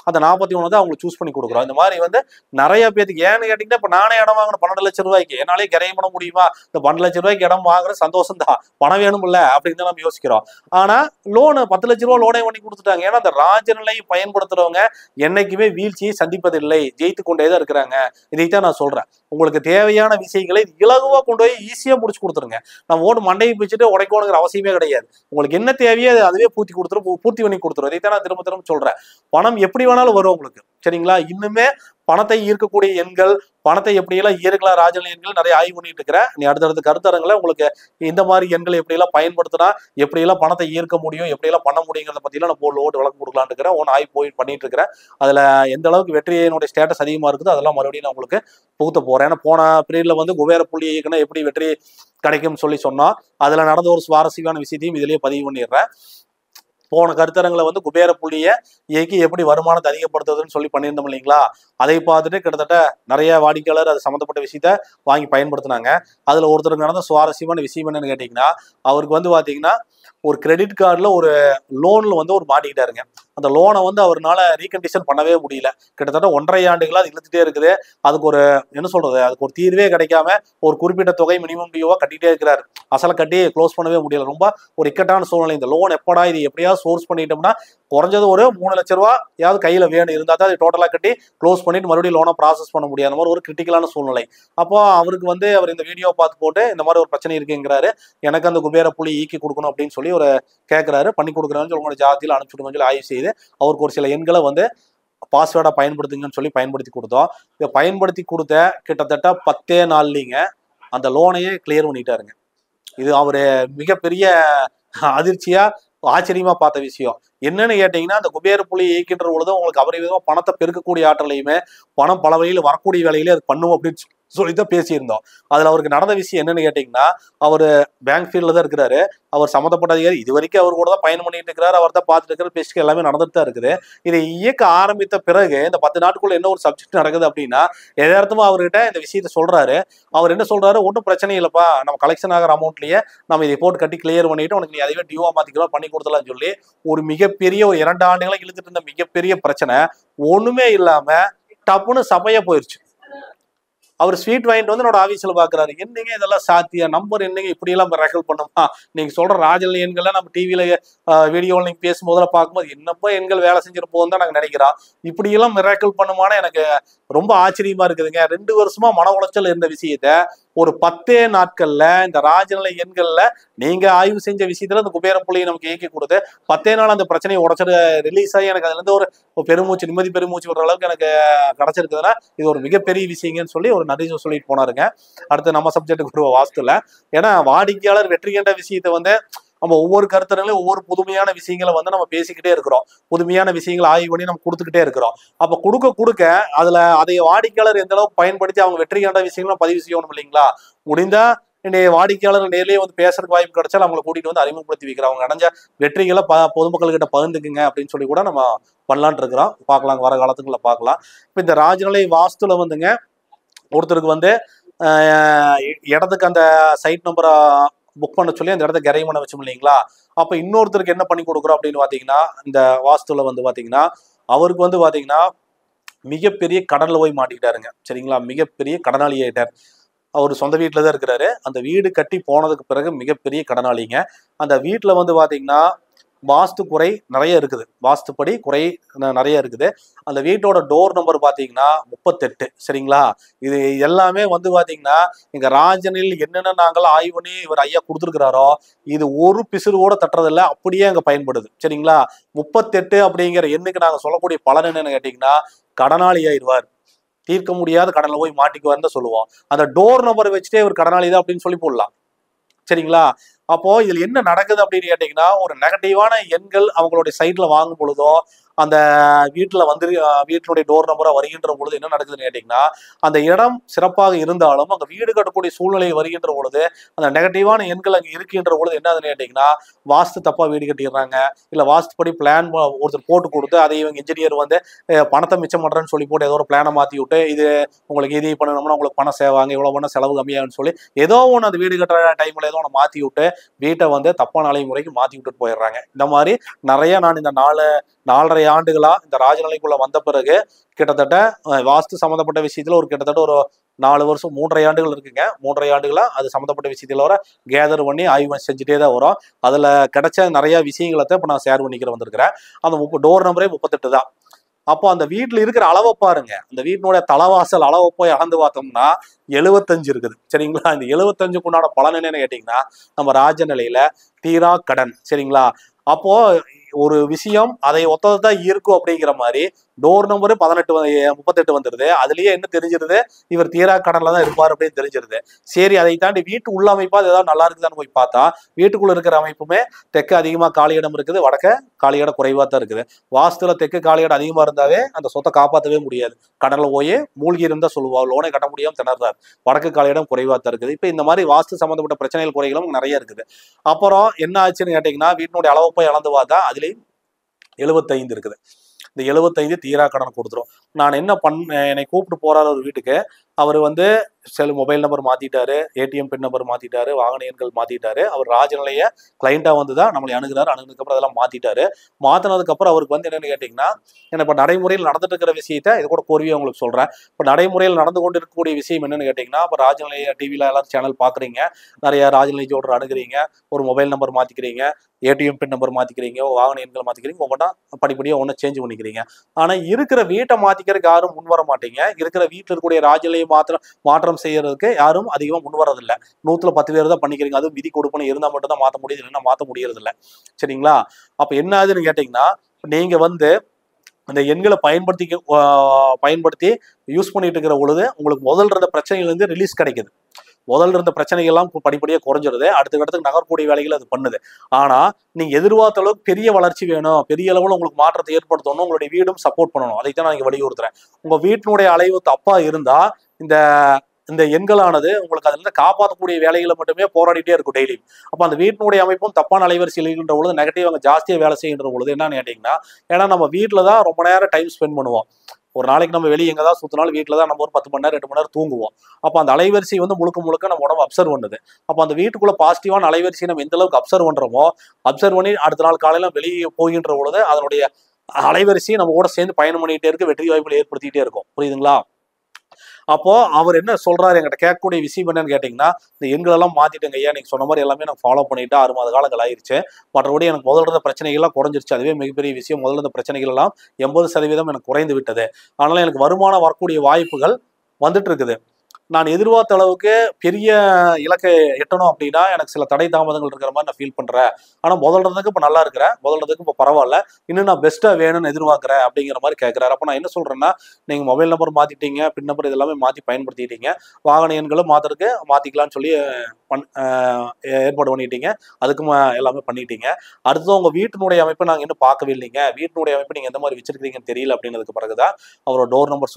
அந்த 41 தான் அவங்களுக்கு சூஸ் பண்ணி கொடுக்குறோம். இந்த மாதிரி வந்து நிறைய பேருக்கு ஏன்னு கேட்டீங்கன்னா, இப்ப நானே இடம் வாங்கணும் 12 லட்சம் ரூபாய்க்கு, என்னாலே கிரையம் பண்ண முடியுமா? இந்த 12 லட்சம் ரூபாய்க்கு இடம் வாங்குற சந்தோஷம் தான், பணம் வேணும் இல்ல அப்படின்னு தான் நம்ம யோசிக்கிறோம். ஆனா லோனு 10 லட்சம் ரூபாய் லோனே பண்ணி கொடுத்துட்டாங்க. ஏன்னா அந்த ராஜநிலை பயன்படுத்துறவங்க என்னைக்குமே வீழ்ச்சியை சந்திப்பதில்லை, ஜெயித்து கொண்டே தான் இருக்கிறாங்க. இதைத்தான் நான் சொல்றேன். உங்களுக்கு தேவையான விஷயங்களை இலகுவா கொண்டு போய் ஈஸியா முடிச்சு கொடுத்துருங்க. நம்ம ஓட்டு மண்டையை பிச்சுட்டு உடைக்கணுங்கிற அவசியமே கிடையாது. உங்களுக்கு என்ன தேவையோ அதுவே பூர்த்தி பண்ணி கொடுத்துரும். இதைத்தான் நான் திரும்ப திரும்ப சொல்றேன். பணம் எப்படி வேணாலும் வரும் உங்களுக்கு, சரிங்களா? இன்னுமே பணத்தை ஈர்க்கக்கூடிய எண்கள், பணத்தை எப்படியெல்லாம் ஈர்க்கலாம் ராஜநிலை எண்கள் நிறைய ஆய்வு பண்ணிட்டு இருக்கிறேன். நீ அடுத்தடுத்த கருத்தரங்களை உங்களுக்கு இந்த மாதிரி எண்களை எப்படியெல்லாம் பயன்படுத்தினா எப்படியெல்லாம் பணத்தை ஈர்க்க முடியும், எப்படியெல்லாம் பண்ண முடியுங்கிறத பத்தியெல்லாம் நான் ஓட்டு விளக்கம் கொடுக்கலான்னு இருக்கிறேன். ஆய்வு பண்ணிட்டு இருக்கிறேன். அதுல எந்த அளவுக்கு வெற்றியினுடைய ஸ்டேட்டஸ் அதிகமா இருக்குது அதெல்லாம் மறுபடியும் நான் உங்களுக்கு புகுத்த போறேன். ஏன்னா போன பீரியட்ல வந்து குபேர புள்ளி இயக்குனா எப்படி வெற்றி கிடைக்கும்னு சொன்னோம். அதுல நடந்த ஒரு சுவாரஸ்யமான விஷயத்தையும் இதுலயே பதிவு பண்ணிடுறேன். போன கருத்தரங்களை வந்து குபேர புள்ளியை இயக்கி எப்படி வருமானத்தை அதிகப்படுத்துறதுன்னு சொல்லி பண்ணியிருந்தோம் இல்லைங்களா? அதை பார்த்துட்டு கிட்டத்தட்ட நிறைய வாடிக்கையாளர் அது சம்மந்தப்பட்ட விஷயத்த வாங்கி பயன்படுத்தினாங்க. அதுல ஒருத்தருக்கு நடந்த சுவாரஸ்யமான விஷயம் என்னன்னு கேட்டீங்கன்னா, அவருக்கு வந்து பாத்தீங்கன்னா ஒரு கிரெடிட் கார்டுல ஒரு லோன்ல வந்து ஒரு மாட்டிக்கிட்டாருங்க. அந்த லோனை வந்து அவரால் ரீகண்டிஷன் பண்ணவே முடியல. கிட்டத்தட்ட 1.5 ஆண்டுகளா அது இழுத்துட்டே இருக்குது. அதுக்கு ஒரு என்ன சொல்றது, அதுக்கு ஒரு தீர்வே கிடைக்காம ஒரு குறிப்பிட்ட தொகை மினிமம் டியூவா கட்டிட்டே இருக்கிறாரு. அசலை கட்டி க்ளோஸ் பண்ணவே முடியல. ரொம்ப ஒரு இக்கட்டான சூழ்நிலை. இந்த லோன் எப்படா இது எப்படியாவது சோர்ஸ் பண்ணிட்டோம்னா குறைஞ்சது ஒரு 3 லட்சம் ரூபாயாவது கையில வேணும், இருந்தா தான் டோட்டலா கட்டி க்ளோஸ் பண்ணிட்டு மறுபடியும் லோனை ப்ராசஸ் பண்ண முடியாத மாதிரி ஒரு கிரிட்டிக்கலான சூழ்நிலை. அப்போ அவருக்கு வந்து அவர் இந்த வீடியோ பார்த்து போட்டு இந்த மாதிரி ஒரு பிரச்சனை இருக்குங்கிறாரு, எனக்கு அந்த குபேர புள்ளி ஈக்கி கொடுக்கணும் அப்படின்னு சொல்லி ஒரு கேட்கிறாரு. பண்ணி கொடுக்குறான்னு உங்களோட ஜாதியில் அனுப்பிச்சுடுங்கன்னு சொல்லி ஆய்வு செய்து அவருக்கு ஒரு சில எண்களை வந்து பாஸ்வேர்டா பயன்படுத்துங்கன்னு சொல்லி பயன்படுத்தி கொடுத்தோம். இதை பயன்படுத்தி கொடுத்த கிட்டத்தட்ட 10 நாள்லீங்க அந்த லோனையே கிளியர் பண்ணிட்டாருங்க. இது அவரு மிகப்பெரிய அதிர்ச்சியா ஆச்சரியமா பார்த்த விஷயம். என்னன்னு கேட்டீங்கன்னா, அந்த குபேர புள்ளி இயக்கின்ற பொழுது உங்களுக்கு அபரிவிதமா பணத்தை பெருக்கக்கூடிய ஆற்றலையுமே பணம் பல வழியில் வரக்கூடிய வேலையிலே அது பண்ணும் அப்படின்னு சொல்லிதான் பேசியிருந்தோம். அதுல அவருக்கு நடந்த விஷயம் என்னன்னு கேட்டீங்கன்னா, அவரு பேங்க் ஃபீல்ட்ல தான் இருக்கிறாரு. அவர் சம்மந்தப்பட்ட அதிகாரி இது வரைக்கும் அவர் கூட தான் பயணம் பண்ணிட்டு இருக்கிறாரு. அவர் தான் பார்த்துட்டு இருக்கிற பேசிக்க எல்லாமே நடந்துட்டு தான் இருக்குது. இதை இயக்க ஆரம்பித்த பிறகு இந்த 10 நாட்களுக்குள்ள என்ன ஒரு சப்ஜெக்ட் நடக்குது அப்படின்னா, எதார்த்தமா அவர்கிட்ட இந்த விஷயத்த சொல்றாரு. அவர் என்ன சொல்றாரு, ஒன்றும் பிரச்சனை இல்லப்பா, நம்ம கலெக்ஷன் ஆகிற அமௌண்ட்லயே நம்ம இதை போட்டு கட்டி கிளியர் பண்ணிட்டு உனக்கு நீ அதுவே டியூவா மாத்திக்கலாம் பண்ணி கொடுத்தலாம்னு சொல்லி ஒரு மிகப்பெரிய ஒரு 2 ஆண்டுகளை இழுத்துட்டு இருந்த மிகப்பெரிய பிரச்சனை ஒண்ணுமே இல்லாம டப்புன்னு சபையா போயிருச்சு. அவர் ஸ்வீட் வாங்கிட்டு வந்து என்னோட ஆபீஸ்ல பாக்குறாரு. என்னங்க இதெல்லாம் சாத்தியா, நம்பர் என்னங்க இப்படி எல்லாம் ரெக்கல் பண்ணுமா? நீங்க சொல்ற ராஜல் எண்கள்லாம் நம்ம டிவில வீடியோவில் நீங்க பேசும்போதுல பார்க்கும்போது என்னப்பா எண்கள் வேலை செஞ்சிருப்போம் தான் நாங்க நினைக்கிறோம். இப்படி எல்லாம் மிராக்கிள் பண்ணுமான்னு எனக்கு ரொம்ப ஆச்சரியமா இருக்குதுங்க. 2 வருஷமா மன உளைச்சல் இருந்த விஷயத்த ஒரு 10 நாட்கள்ல இந்த ராஜநிலை எண்கள்ல நீங்க ஆய்வு செஞ்ச விஷயத்துல இந்த குபேர புள்ளியை நமக்கு இயக்கி கொடுத்து 10 நாள் அந்த பிரச்சனையை உடச்சிட்டு ரிலீஸ் ஆகி எனக்கு அதுல இருந்து ஒரு பெருமூச்சு நிம்மதி பெருமூச்சு விடுற அளவுக்கு எனக்கு கிடைச்சிருக்குதுன்னா இது ஒரு மிகப்பெரிய விஷயங்கன்னு சொல்லி ஒரு நன்றி சொல்லிட்டு போனாருங்க. அடுத்து நம்ம சப்ஜெக்டுக்கு ஒரு வாஸ்துல, ஏன்னா வாடிக்கையாளர் வெற்றி கண்ட விஷயத்த வந்து நம்ம ஒவ்வொரு கருத்தரங்களையும் ஒவ்வொரு புதுமையான விஷயங்களை வந்து நம்ம பேசிக்கிட்டே இருக்கிறோம். புதுமையான விஷயங்களை ஆய்வு பண்ணி நம்ம கொடுத்துக்கிட்டே இருக்கிறோம். அப்ப கொடுக்க அதுல அதை வாடிக்கையாளர் எந்த அளவுக்கு பயன்படுத்தி அவங்க வெற்றி கண்ட விஷயங்களும் பதிவு செய்யணும் இல்லைங்களா? முடிந்தா என்னுடைய வாடிக்கையாளர்கள் நேரிலேயே வந்து பேசுறதுக்கு வாய்ப்பு கிடைச்சாலும் அவங்களை கூட்டிட்டு வந்து அறிமுகப்படுத்தி வைக்கிறோம். அவங்க அடைஞ்ச வெற்றிகளை பொதுமக்கள் கிட்ட பகிர்ந்துக்குங்க அப்படின்னு சொல்லி கூட நம்ம பண்ணலான் இருக்கிறோம். பார்க்கலாம், வர காலத்துக்குள்ள பார்க்கலாம். இப்ப இந்த ராஜநிலை வாஸ்துல வந்துங்க ஒருத்தருக்கு வந்து இடத்துக்கு அந்த சைட் நம்பரை புக் பண்ண சொல்லி அந்த இடத்த கிரையம் பண்ண வச்சோம் இல்லைங்களா? அப்ப இன்னொருத்தருக்கு என்ன பண்ணி கொடுக்குறோம் அப்படின்னு பாத்தீங்கன்னா, இந்த வாஸ்துல வந்து பாத்தீங்கன்னா அவருக்கு வந்து பாத்தீங்கன்னா மிகப்பெரிய கடன்ல போய் மாட்டிக்கிட்டாருங்க. சரிங்களா? மிகப்பெரிய கடனாளி ஆயிட்டார். அவர் சொந்த வீட்டுல தான் இருக்கிறாரு. அந்த வீடு கட்டி போனதுக்கு பிறகு மிகப்பெரிய கடனாளிங்க. அந்த வீட்டுல வந்து பாத்தீங்கன்னா வாஸ்து குறை நிறைய இருக்குது. வாஸ்துப்படி குறை நிறைய இருக்குது. அந்த வீட்டோட டோர் நம்பர் பாத்தீங்கன்னா 38. சரிங்களா? இது எல்லாமே வந்து பாத்தீங்கன்னா எங்க ராஜனில் என்னென்ன நாங்கள் ஆய்வு பண்ணி இவர் ஐயா கொடுத்துருக்கிறாரோ இது ஒரு பிசுறு தட்டுறதில்ல, அப்படியே அங்க பயன்படுது. சரிங்களா? 38 அப்படிங்கிற எண்ணுக்கு நாங்க சொல்லக்கூடிய பலன் என்னன்னு கேட்டீங்கன்னா, கடனாளி ஆயிடுவார், தீர்க்க முடியாத கடன்ல போய் மாட்டிக்குவார்னு தான் சொல்லுவோம். அந்த டோர் நம்பர் வச்சுட்டே இவர் கடனாளி தான் அப்படின்னு சொல்லி போடலாம். சரிங்களா? அப்போ இதுல என்ன நடக்குது அப்படின்னு கேட்டீங்கன்னா, ஒரு நெகட்டிவான எண்கள் அவங்களுடைய சைட்ல வாங்கும் பொழுதோ அந்த வீட்டுல வந்து வீட்டினுடைய டோர் நம்பரா வருகின்ற பொழுது என்ன நடக்குதுன்னு கேட்டீங்கன்னா, அந்த இடம் சிறப்பாக இருந்தாலும் அங்க வீடு கட்டக்கூடிய சூழ்நிலை வருகின்ற பொழுது அந்த நெகட்டிவான எண்கள் அங்க இருக்கின்ற பொழுது என்ன ஆகுதுன்னு கேட்டீங்கன்னா, வாஸ்து தப்பா வீடு கட்டிடுறாங்க. இல்ல வாஸ்துப்படி பிளான் ஒருத்தர் போட்டு கொடுத்து அதை இவங்க இன்ஜினியர் வந்து பணத்தை மிச்சம் பண்றேன்னு சொல்லி போட்டு ஏதோ ஒரு பிளானை மாத்தி விட்டு இது உங்களுக்கு இது பண்ணணும்னா உங்களுக்கு பணம் சேவாங்க, இவ்வளவு பண்ண செலவு கம்மியாகுன்னு சொல்லி ஏதோ ஒன்று அந்த வீடு கட்டுற டைம்ல ஏதோ ஒன்று மாத்தி விட்டு வீட்டை வந்து தப்பான அலைமுறைக்கு மாத்தி விட்டுட்டு போயிடுறாங்க. இந்த மாதிரி நிறைய நான் இந்த 4.5 ஆண்டுகளா இந்த ராஜநிலைக்குள்ள வந்த பிறகு கிட்டத்தட்ட வாஸ்து சம்மந்தப்பட்ட விஷயத்துல ஒரு கிட்டத்தட்ட ஒரு 4 வருஷம் 3.5 ஆண்டுகள் இருக்குங்க. 3.5 ஆண்டுகளா அது சம்மந்தப்பட்ட விஷயத்துல வர கேதர் பண்ணி ஆய்வு செஞ்சுட்டே தான் வரும். அதுல கிடைச்ச நிறைய விஷயங்களை இப்ப நான் ஷேர் பண்ணிக்கிற வந்திருக்கிறேன். அந்த டோர் நம்பரே 38 தான். அப்போ அந்த வீட்டுல இருக்கிற அளவை பாருங்க. அந்த வீட்டினுடைய தலைவாசல் அளவை போய் அளந்து பார்த்தோம்னா 75 இருக்குது. சரிங்களா? இந்த 75க்கு உண்டான பலன் என்னன்னு கேட்டீங்கன்னா, நம்ம ராஜ நிலையில தீரா கடன். சரிங்களா? அப்போ ஒரு விஷயம் அதை ஒத்ததான் இருக்கும் அப்படிங்கிற மாதிரி டோர் நம்பரு 38 வந்துருது. அதுலயே என்ன தெரிஞ்சிருது, இவர் தீரா கடன்ல தான் இருப்பார் அப்படின்னு தெரிஞ்சிருது. சரி, அதை தாண்டி வீட்டு உள்ள அமைப்பா அது ஏதாவது நல்லா இருக்குதான்னு போய் பார்த்தா வீட்டுக்குள்ள இருக்கிற அமைப்புமே தெற்கு அதிகமா காலியிடம் இருக்குது, வடக்க காலியிடம் குறைவா தான் இருக்குது. வாஸ்துல தெற்கு காலியிடம் அதிகமா இருந்தாவே அந்த சொத்தை காப்பாற்றவே முடியாது. கடன்ல போய் மூழ்கி இருந்தா சொல்லுவா, லோனை கட்ட முடியாம திணறாரு. வடக்கு காலியிடம் குறைவா தான் இருக்குது. இப்ப இந்த மாதிரி வாஸ்து சம்பந்தப்பட்ட பிரச்சனைகள் குறைகளும் நிறைய இருக்குது. அப்புறம் என்ன ஆச்சுன்னு கேட்டீங்கன்னா, வீட்டினுடைய அளவை போய் அளந்து பார்த்தா அதுலயும் 75 இருக்குது. இந்த 75 தீரா கடன் கொடுத்துரும். நான் என்ன என்னை கூப்பிட்டு போறாரு ஒரு வீட்டுக்கு. அவர் செல் மொபைல் நம்பர் மாத்திட்டாரு, ஏடிஎம் பின் நம்பர் மாத்திட்டாரு, வாகன எண்கள் மாத்திட்டாரு. அவர் ராஜநிலைய கிளைண்டா தான் நம்மளை அணுகுறாரு. அணுகுனதுக்கு அப்புறம் அதெல்லாம் மாத்திட்டாரு. மாத்தினதுக்கு அப்புறம் அவருக்கு என்னன்னு கேட்டீங்கன்னா, என்ன இப்ப நடைமுறையில் நடந்துட்டு இருக்கிற விஷயத்த இது கூட கோர்வையா உங்களுக்கு சொல்றேன். இப்ப நடைமுறையில் நடந்து கொண்டு இருக்கக்கூடிய விஷயம் என்னன்னு கேட்டீங்கன்னா, இப்ப ராஜநிலைய டிவில எல்லாரும் சேனல் பாக்குறீங்க, நிறைய ராஜநிலை ஜோடர் அணுகுறீங்க, ஒரு மொபைல் நம்பர் மாத்திக்கிறீங்க, ஏடிஎம் பின் நம்பர் மாத்திக்கிறீங்க, வாகன எண்கள் மாத்திக்கிறீங்க, ஒவ்வொன்றா படிப்படியா ஒன்னும் சேஞ்ச் பண்ணிக்கிறீங்க. ஆனா இருக்கிற வீட்டை மாத்திக்கிறதுக்கு யாரும் முன் வர மாட்டீங்க. இருக்கிற வீட்டுல இருக்கக்கூடிய ராஜநிலையை மாற்றம் செய்யறதுக்கு யாரும் அதிகமா முன் வரதில்லை. 100ல 10 பேர் தான் பண்ணிக்கிறீங்க. அதுவும் விதி கொடுப்பனை இருந்தா மட்டும் தான் மாற்ற முடியுது, இல்லைன்னா மாற்ற முடியறது இல்லை. சரிங்களா? அப்ப என்ன ஆகுதுன்னு கேட்டீங்கன்னா, நீங்க அந்த எண்களை பயன்படுத்தி யூஸ் பண்ணிட்டு இருக்கிற பொழுது உங்களுக்கு முதல்ல இருந்த பிரச்சனைகள் இருந்து ரிலீஸ் கிடைக்குது. முதல்ல இருந்த பிரச்சனைகள் எல்லாம் படிப்படியா குறைஞ்சிருது. அடுத்த இடத்துக்கு நகரக்கூடிய வேலைகள் அது பண்ணுது. ஆனா நீங்க எதிர்பார்த்த அளவுக்கு பெரிய வளர்ச்சி வேணும், பெரிய அளவுல உங்களுக்கு மாற்றத்தை ஏற்படுத்தணும், உங்களுடைய வீடும் சப்போர்ட் பண்ணணும். அதைத்தான் நான் இங்க வலியுறுத்துறேன். உங்க வீட்டினுடைய அளவு தப்பா இருந்தா இந்த இந்த எண்களானது உங்களுக்கு அதுல இருந்து காப்பாற்றக்கூடிய வேலைகளை மட்டுமே போராடிட்டே இருக்கும் டெய்லி. அப்ப அந்த வீட்டினுடைய அமைப்பும் தப்பான அலைவரிசையில் இருக்கின்ற பொழுது நெகட்டிவ் அங்க ஜாஸ்தியா வேலை செய்கின்ற பொழுது என்னன்னு கேட்டீங்கன்னா, ஏன்னா நம்ம வீட்டுல தான் ரொம்ப நேரம் டைம் ஸ்பெண்ட் பண்ணுவோம். ஒரு நாளைக்கு நம்ம வெளியே எங்கதான் சுத்தினாலும் வீட்டுல தான் நம்ம ஒரு 10 மணி நேரம் 2 மணி நேரம் தூங்குவோம். அப்ப அந்த அலைவரிசை முழுக்க நம்ம உடம்பு அப்சர்வ் பண்ணுது. அப்ப அந்த வீட்டுக்குள்ள பாசிட்டிவான அலைவரிசை நம்ம எந்த அளவுக்கு அப்சர்வ் பண்றோமோ, அப்சர்வ் பண்ணி அடுத்த நாள் காலையில வெளியே போகின்ற பொழுது அதனுடைய அலைவரிசையை நம்ம கூட சேர்ந்து பயணம் பண்ணிட்டே இருக்கு, வெற்றி வாய்ப்புகளை ஏற்படுத்திட்டே இருக்கும். புரியுதுங்களா? அப்போ அவர் என்ன சொல்றாரு, என்கிட்ட கேட்கக்கூடிய விஷயம் என்னன்னு கேட்டீங்கன்னா, இந்த எண்கள் எல்லாம் மாத்திட்டேங்க ஐயா, நீங்க சொன்ன மாதிரி எல்லாமே நான் ஃபாலோ பண்ணிட்டு 6 மாத காலங்கள் ஆயிருச்சு. மற்றபடி எனக்கு முதல்ல இருந்த பிரச்சனைகள்லாம் குறைஞ்சிருச்சு. அதுவே மிகப்பெரிய விஷயம். முதல்ல இருந்த பிரச்சனைகள் எல்லாம் 80% எனக்கு குறைந்து விட்டது. அதனால எனக்கு வருமானம் வரக்கூடிய வாய்ப்புகள் வந்துட்டு இருக்குது. நான் எதிர்பார்த்த அளவுக்கு பெரிய இலக்கை எட்டணும் அப்படின்னா எனக்கு சில தடை தாமதங்கள் இருக்கிற மாதிரி நான் ஃபீல் பண்றேன். ஆனா முதல்ல இருந்ததுக்கு இப்ப நல்லா இருக்கிறேன், முதல்ல இருந்ததுக்கு இப்ப பரவாயில்ல, இன்னும் நான் பெஸ்ட்டா வேணும்னு எதிர்பார்க்கிறேன் அப்படிங்கிற மாதிரி கேட்கிறாரு. அப்ப நான் என்ன சொல்றேன்னா, நீங்க மொபைல் நம்பர் மாத்திட்டீங்க, பின் நம்பர் இதெல்லாமே மாத்தி பயன்படுத்திட்டீங்க, வாகன எண்களும் மாத்திக்கலாம்னு சொல்லி ஏற்பாடு பண்ணிட்டீங்க, அதுக்கும் எல்லாமே பண்ணிட்டீங்க. அடுத்தது உங்க வீட்டினுடைய அமைப்பை நாங்க இன்னும் பார்க்கவே இல்லைங்க, வீட்டினுடைய அமைப்பு நீங்க எந்த மாதிரி வச்சிருக்கீங்கன்னு தெரியல அப்படின்னதுக்கு பிறகுதான் அவரோட டோர் நம்பர்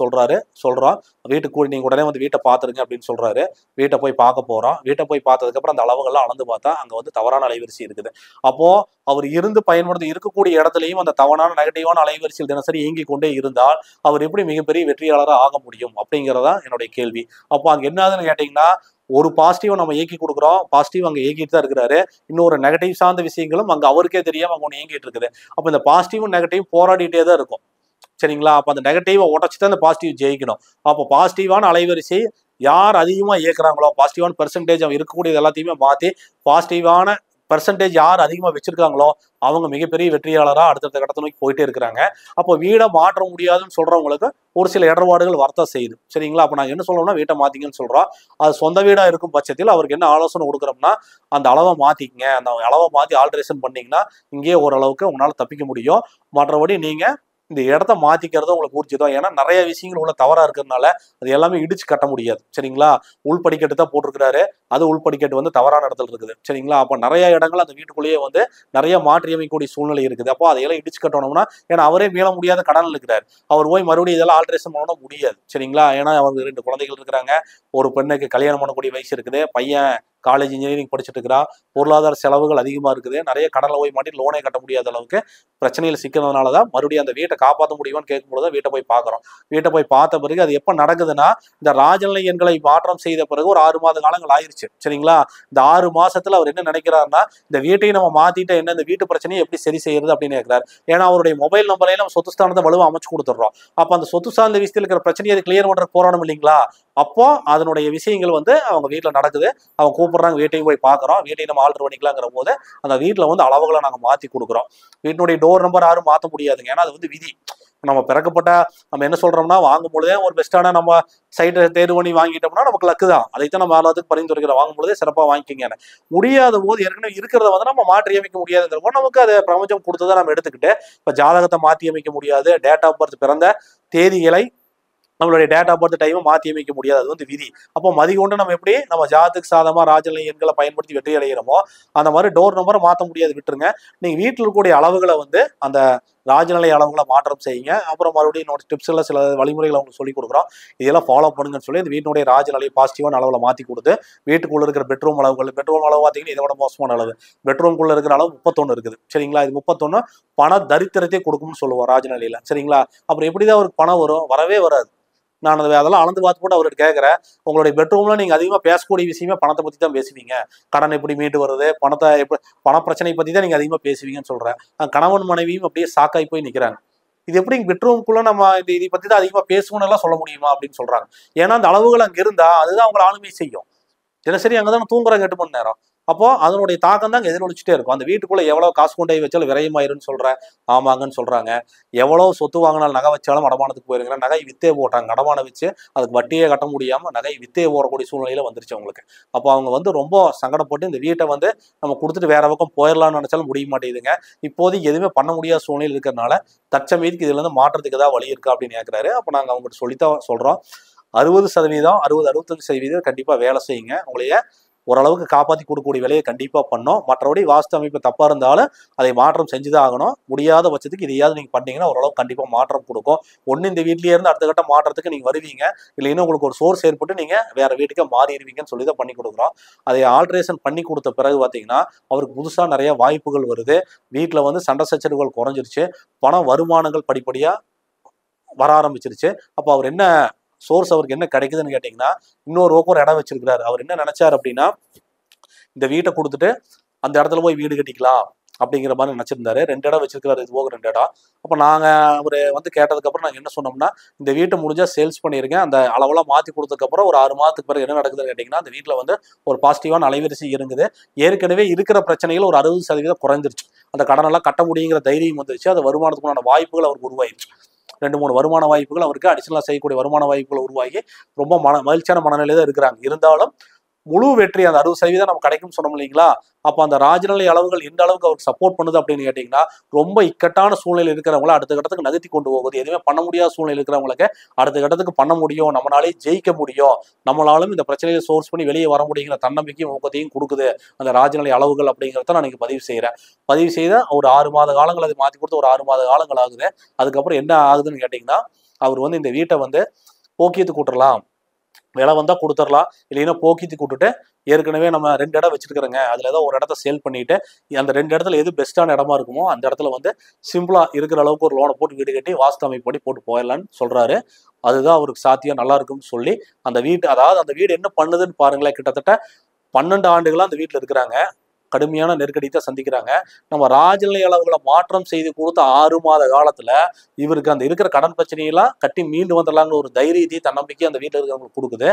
சொல்றோம். வீட்டுக்கு நீங்க உடனே வீட்டை பார்த்துருங்க அப்படின்னு சொல்றாரு. வீட்டை போய் பார்க்க போறோம். வீட்டை போய் பார்த்ததுக்கு அப்புறம் அந்த அளவுகள்லாம் அளந்து பார்த்தா அங்க தவறான அலைவரிசை இருக்குது. அப்போ அவர் பயன்படுத்தி இருக்கக்கூடிய இடத்துலையும் அந்த தவறான நெகட்டிவான அலைவரிசையில் தினசரி இயங்கி கொண்டே இருந்தால் அவர் எப்படி மிகப்பெரிய வெற்றியாளராக ஆக முடியும் அப்படிங்கிறதா என்னுடைய கேள்வி. அப்போ அங்க என்ன ஆகுதுன்னு கேட்டீங்கன்னா, ஒரு பாசிட்டிவ் நம்ம இயக்கி கொடுக்குறோம், பாசிட்டிவ் அங்க இயக்கிட்டு தான் இருக்கிறாரு. இன்னொரு நெகட்டிவ் சார்ந்த விஷயங்களும் அங்க அவருக்கே தெரியாம அங்க ஒன்று இயங்கிட்டு இருக்குது. அப்ப இந்த பாசிட்டிவும் நெகட்டிவ் போராடிட்டே தான் இருக்கும். சரிங்களா? அப்ப அந்த நெகட்டிவை உடச்சு தான் அந்த பாசிட்டிவ் ஜெயிக்கணும். அப்போ பாசிட்டிவான அலைவரிசை யார் அதிகமா இயக்குறாங்களோ, பாசிட்டிவான பெர்சன்டேஜ் அவன் இருக்கக்கூடியது எல்லாத்தையுமே மாத்தி பாசிட்டிவான பெர்சன்டேஜ் யார் அதிகமா வச்சிருக்காங்களோ அவங்க மிகப்பெரிய வெற்றியாளரா அடுத்தடுத்த கட்டத்தை நோக்கி போயிட்டே இருக்கிறாங்க. அப்போ வீடை மாற்ற முடியாதுன்னு சொல்றவங்களுக்கு ஒரு சில இடர்பாடுகள் வரத்தான் செய்யுது. சரிங்களா? அப்ப நாங்க என்ன சொல்றோம்னா, வீட்டை மாத்திங்கன்னு சொல்றோம். அது சொந்த வீடா இருக்கும் பட்சத்தில் அவருக்கு என்ன ஆலோசனை கொடுக்குறோம்னா, அந்த அளவை மாத்திக்கங்க, அந்த அளவை மாத்தி ஆல்ட்ரேஷன் பண்ணீங்கன்னா இங்கேயே ஓரளவுக்கு உங்களால தப்பிக்க முடியும். மற்றபடி நீங்க இந்த இடத்த மாத்திக்கிறது உங்களுக்கு ஊர்ஜிதம். ஏன்னா நிறைய விஷயங்கள் உள்ள தவறா இருக்கிறதுனால அது எல்லாமே இடிச்சு கட்ட முடியாது. சரிங்களா? உள்படிக்கட்டு தான் போட்டிருக்கிறாரு, அது உள்படிக்கட்டு தவறான இடத்துல இருக்குது. சரிங்களா? அப்ப நிறைய இடங்கள் அந்த வீட்டுக்குள்ளேயே நிறைய மாற்றி அமைக்கக்கூடிய சூழ்நிலை இருக்குது. அப்போ அதையெல்லாம் இடிச்சு கட்டணும்னா, ஏன்னா அவரே மீள முடியாத கடனில் இருக்கிறார். அவர் போய் மறுபடியும் இதெல்லாம் ஆல்ட்ரேஷன் பண்ணணும் முடியாது. சரிங்களா? ஏன்னா அவருக்கு 2 குழந்தைகள் இருக்கிறாங்க, ஒரு பெண்ணுக்கு கல்யாணம் பண்ணக்கூடிய வயசு இருக்குது, பையன் காலேஜ் இன்ஜினியரிங் படிச்சுட்டு இருக்கிறா, பொருளாதார செலவுகள் அதிகமா இருக்குது, நிறைய கடனில் போய் மாட்டி லோனே கட்ட முடியாத அளவுக்கு பிரச்சனைகள் சிக்கிறதுனால தான் மறுபடியும் அந்த வீட்டை காப்பாற்ற முடியுமான்னு கேட்கும்போது தான் வீட்டை போய் பார்க்குறோம். வீட்டை போய் பார்த்த பிறகு அது எப்போ நடக்குதுன்னா, இந்த ராஜநிலை எண்களை மாற்றம் செய்த பிறகு ஒரு 6 மாத காலங்கள் ஆயிருச்சு. சரிங்களா? இந்த 6 மாசத்துல அவர் என்ன நினைக்கிறாருன்னா, இந்த வீட்டையும் நம்ம மாத்திட்டு என்ன இந்த வீட்டு பிரச்சனையை எப்படி சரி செய்யறது அப்படின்னு கேட்கிறாரு. ஏன்னா அவருடைய மொபைல் நம்பரையும் நம்ம சொத்து ஸ்தானத்தை வலுவா அமைச்சு கொடுத்துடுறோம். அப்ப அந்த சொத்து சார்ந்த விஷயத்தில் இருக்கிற பிரச்சனையை அது கிளியர் பண்ற போராடும் இல்லைங்களா? அப்போ அதனுடைய விஷயங்கள் வந்து அவங்க வீட்டுல நடக்குது. அவங்க கூப்பிடுறாங்க, வீட்டையும் போய் பார்க்குறோம், வீட்டையும் நம்ம ஆல்டர் பண்ணிக்கலாங்கிற போது அந்த வீட்டுல வந்து அளவுகளை நாங்க மாத்தி கொடுக்குறோம். வீட்டினுடைய டோர் நம்பர் யாரும் மாற்ற முடியாதுங்க, ஏன்னா அது வந்து விதி. நம்ம பிறக்கப்பட்ட நம்ம என்ன சொல்றோம்னா, வாங்கும் பொழுதே ஒரு பெஸ்ட்டான நம்ம சைட்டை தேர்வு பண்ணி வாங்கிட்டோம்னா நமக்கு லக்கு தான். அதைத்தான் நம்ம எல்லாத்துக்கும் பரிந்துரைக்கிறோம், வாங்கும் பொழுதே சிறப்பாக வாங்கிக்கிங்க. முடியாத போது ஏற்கனவே இருக்கிறத வந்து நம்ம மாற்றி அமைக்க முடியாதுங்கிறப்போ நமக்கு அதை பிரபஞ்சம் கொடுத்ததை நம்ம எடுத்துக்கிட்டு, இப்போ ஜாதகத்தை மாற்றி அமைக்க முடியாது, டேட் ஆஃப் பர்த் பிறந்த தேதிகளை நம்மளுடைய டேட் ஆஃப் பர்த் டைமை மாற்றி அமைக்க முடியாது, அது வந்து விதி. அப்போ மதிகொண்டு நம்ம எப்படி நம்ம ஜாதத்துக்கு சாதமா ராஜநிலை எண்களை பயன்படுத்தி வெற்றி அடைகிறோமோ அந்த மாதிரி டோர் நம்பரை மாற்ற முடியாது, விட்டுருங்க. நீங்க வீட்டில் இருக்கக்கூடிய அளவுகளை வந்து அந்த ராஜநிலை அளவுகளை மாற்றம் செய்யுங்க. அப்புறம் மறுபடியும் என்னோட டிப்ஸ்ல சில வழிமுறைகளை உங்களுக்கு சொல்லிக் கொடுக்குறோம், இதெல்லாம் ஃபாலோ பண்ணுங்கன்னு சொல்லி இந்த வீட்டினுடைய ராஜநிலை பாசிட்டிவான அளவில் மாற்றி கொடுத்து, வீட்டுக்குள்ள இருக்கிற பெட்ரூம் அளவுகள், பெட்ரூம் அளவு பார்த்தீங்கன்னா இதை விட மோசமான அளவு, பெட்ரூம்குள்ள இருக்கிற அளவு 31 இருக்குது. சரிங்களா? இது 31 பண தரித்திரத்தை கொடுக்கும்னு சொல்லுவோம் ராஜநிலையில. சரிங்களா? அப்புறம் எப்படிதான் அவருக்கு பணம் வரும்? வரவே வராது. நான் அதெல்லாம் அளந்து பார்த்து போட்டு அவர்கிட்ட கேட்குறேன், உங்களுடைய பெட்ரூம்ல நீங்க அதிகமாக பேசக்கூடிய விஷயமே பணத்தை பத்தி தான் பேசுவீங்க, கடன் எப்படி மீண்டு வருது, பணத்தை எப்படி, பண பிரச்சனை பத்தி தான் நீங்க அதிகமாக பேசுவீங்கன்னு சொல்றேன். கணவன் மனைவியும் அப்படியே சாக்காய் போய் நிற்கிறாங்க. இது எப்படி பெட்ரூம்குள்ள நம்ம இதை பத்தி தான் அதிகமாக பேசுவோம்னு எல்லாம் சொல்ல முடியுமா அப்படின்னு சொல்றாங்க. ஏன்னா அந்த அளவுகள் அங்க இருந்தா அதுதான் அவங்களை ஆளுமை செய்யும். தினசரி அங்கதான் தூங்குறாங்க 8 மணி நேரம். அப்போ அதனுடைய தாக்கம் தான் எதிரொலிச்சுட்டே இருக்கும். அந்த வீட்டுக்குள்ள எவ்வளவு காசு கொண்டு போய் வச்சாலும் விரயமாயிருன்னு சொல்றேன், ஆமாங்கன்னு சொல்றாங்க. எவ்வளவு சொத்து வாங்கினாலும் நகை வச்சாலும் அடமானத்துக்கு போயிருங்க, நகை வித்தே போட்டாங்க, அடமானம் வச்சு அதுக்கு வட்டியே கட்ட முடியாம நகை வித்தே போடக்கூடிய சூழ்நிலையில வந்துருச்சு அவங்களுக்கு. அப்போ அவங்க வந்து ரொம்ப சங்கடப்பட்டு இந்த வீட்டை வந்து நம்ம கொடுத்துட்டு வேற பக்கம் போயிடலாம்னு நினைச்சாலும் முடிய மாட்டேங்குதுங்க. இப்போதைக்கு எதுவுமே பண்ண முடியாத சூழ்நிலை இருக்கிறதுனால தற்சமயத்துக்கு இதுல இருந்து மாற்றத்துக்கு ஏதாவது வழி இருக்கா அப்படின்னு கேட்கிறாரு. அப்போ நாங்க அவங்ககிட்ட சொல்லித்தான் சொல்றோம், 60%, 65% கண்டிப்பா வேலை செய்யுங்க, உங்களைய ஓரளவுக்கு காப்பாற்றி கொடுக்கக்கூடிய வேலையை கண்டிப்பாக பண்ணோம். மற்றபடி வாஸ்து அமைப்பு தப்பாக இருந்தாலும் அதை மாற்றம் செஞ்சுதான் ஆகணும். முடியாத பட்சத்துக்கு இதையாவது நீங்கள் பண்ணீங்கன்னா ஓரளவுக்கு கண்டிப்பாக மாற்றம் கொடுக்கும். ஒன்று இந்த வீட்லேயே இருந்து அடுத்த கட்ட மாற்றத்துக்கு நீங்கள் வருவீங்க, இல்லைன்னா உங்களுக்கு ஒரு சோர்ஸ் ஏற்பட்டு நீங்கள் வேற வீட்டுக்கு மாறிடுவீங்கன்னு சொல்லி தான் பண்ணி கொடுக்குறோம். அதை ஆல்ட்ரேஷன் பண்ணி கொடுத்த பிறகு பார்த்தீங்கன்னா அவருக்கு புதுசாக நிறைய வாய்ப்புகள் வருது. வீட்டில் வந்து சண்டை சச்சரவுகள் குறைஞ்சிருச்சு, பண வருமானங்கள் படிப்படியாக வர ஆரம்பிச்சிருச்சு. அப்போ அவர் என்ன சோர்ஸ் அவருக்கு என்ன கிடைக்குதுன்னு கேட்டீங்கன்னா, இன்னொரு ஒரு இடம் வச்சிருக்கிறாரு. அவர் என்ன நினைச்சாரு அப்படின்னா, இந்த வீட்டை கொடுத்துட்டு அந்த இடத்துல போய் வீடு கட்டிக்கலாம் அப்படிங்கிற மாதிரி நினைச்சிருந்தாரு. 2 இடம் வச்சிருக்காரு, இது போக 2 இடம். அப்போ நாங்க அவரு வந்து கேட்டதுக்கு அப்புறம் நாங்க என்ன சொன்னோம்னா, இந்த வீட்டை முடிஞ்சா சேல்ஸ் பண்ணிருக்கேன், அந்த அளவெல்லாம் மாத்தி கொடுத்ததுக்கு அப்புறம் ஒரு 6 மாதத்துக்கு பிறகு என்ன நடக்குதுன்னு கேட்டீங்கன்னா, அந்த வீட்டுல வந்து ஒரு பாசிட்டிவான அலைவரிசை இருக்குது. ஏற்கனவே இருக்கிற பிரச்சனைகள் ஒரு 60% குறைஞ்சிருச்சு. அந்த கடனெல்லாம் கட்ட முடியுங்கிற தைரியம் வந்துருச்சு. அது வருமானத்துக்குண்டான வாய்ப்புகள் அவருக்கு உருவாயிருச்சு. 2-3 வருமான வாய்ப்புகள் அவருக்கு அடிஷனலா செய்யக்கூடிய வருமான வாய்ப்புகள் உருவாகி ரொம்ப மகிழ்ச்சியான மனநிலை தான் இருக்கிறாங்க. இருந்தாலும் முழு வெற்றி அந்த 60% நம்ம கிடைக்கும்னு சொன்னோம் இல்லைங்களா? அப்போ அந்த ராஜநிலை அளவுகள் எந்த அளவுக்கு அவருக்கு சப்போர்ட் பண்ணுது அப்படின்னு கேட்டீங்கன்னா, ரொம்ப இக்கட்டான சூழ்நிலை இருக்கிறவங்கள அடுத்த கட்டத்துக்கு நகர்த்தி கொண்டு போகுது. எதுவுமே பண்ண முடியாத சூழ்நிலை இருக்கிறவங்களுக்கு அடுத்த கட்டத்துக்கு பண்ண முடியும், நம்மளாலே ஜெயிக்க முடியும், நம்மளாலும் இந்த பிரச்சனையை சோர்ஸ் பண்ணி வெளியே வர முடியுங்கிற தன்னம்பிக்கையும் ஊக்கத்தையும் கொடுக்குது அந்த ராஜநிலை அளவுகள் அப்படிங்கிறத நான் பதிவு செய்கிறேன். பதிவு செய்த ஒரு 6 மாத காலங்கள் அதை மாற்றி கொடுத்து ஒரு 6 மாத காலங்கள் ஆகுது. அதுக்கப்புறம் என்ன ஆகுதுன்னு கேட்டிங்கன்னா, அவர் வந்து இந்த வீட்டை வந்து போக்கியத்து கூட்டலாம், விலை வந்தா கொடுத்துடலாம், இல்லைன்னா போக்கித்து கூட்டுட்டு ஏற்கனவே நம்ம 2 இடம் வச்சிருக்கிறோங்க, அதுல ஏதோ ஒரு இடத்த சேல் பண்ணிட்டு அந்த 2 இடத்துல எது பெஸ்ட்டான இடமா இருக்குமோ அந்த இடத்துல வந்து சிம்பிளா இருக்கிற அளவுக்கு ஒரு லோனை போட்டு வீடு கட்டி வாஸ்து அமைப்படி போட்டு போயிடலான்னு சொல்றாரு. அதுதான் அவருக்கு சாத்தியம், நல்லா இருக்குன்னு சொல்லி அந்த வீட்டு, அதாவது அந்த வீடு என்ன பண்ணுதுன்னு பாருங்களேன். கிட்டத்தட்ட 12 ஆண்டுகளா அந்த வீட்டுல இருக்கிறாங்க, கடுமையான நெருக்கடி தான் சந்திக்கிறாங்க. நம்ம ராஜநிலை அளவுகளை மாற்றம் செய்து கொடுத்த 6 மாத காலத்துல இவருக்கு அந்த இருக்கிற கடன் பிரச்சனையெல்லாம் கட்டி மீண்டு வந்துடலாங்கிற ஒரு தைரியத்தை தன்னம்பிக்கை அந்த வீட்டில் இருக்கிறவங்களுக்கு கொடுக்குது.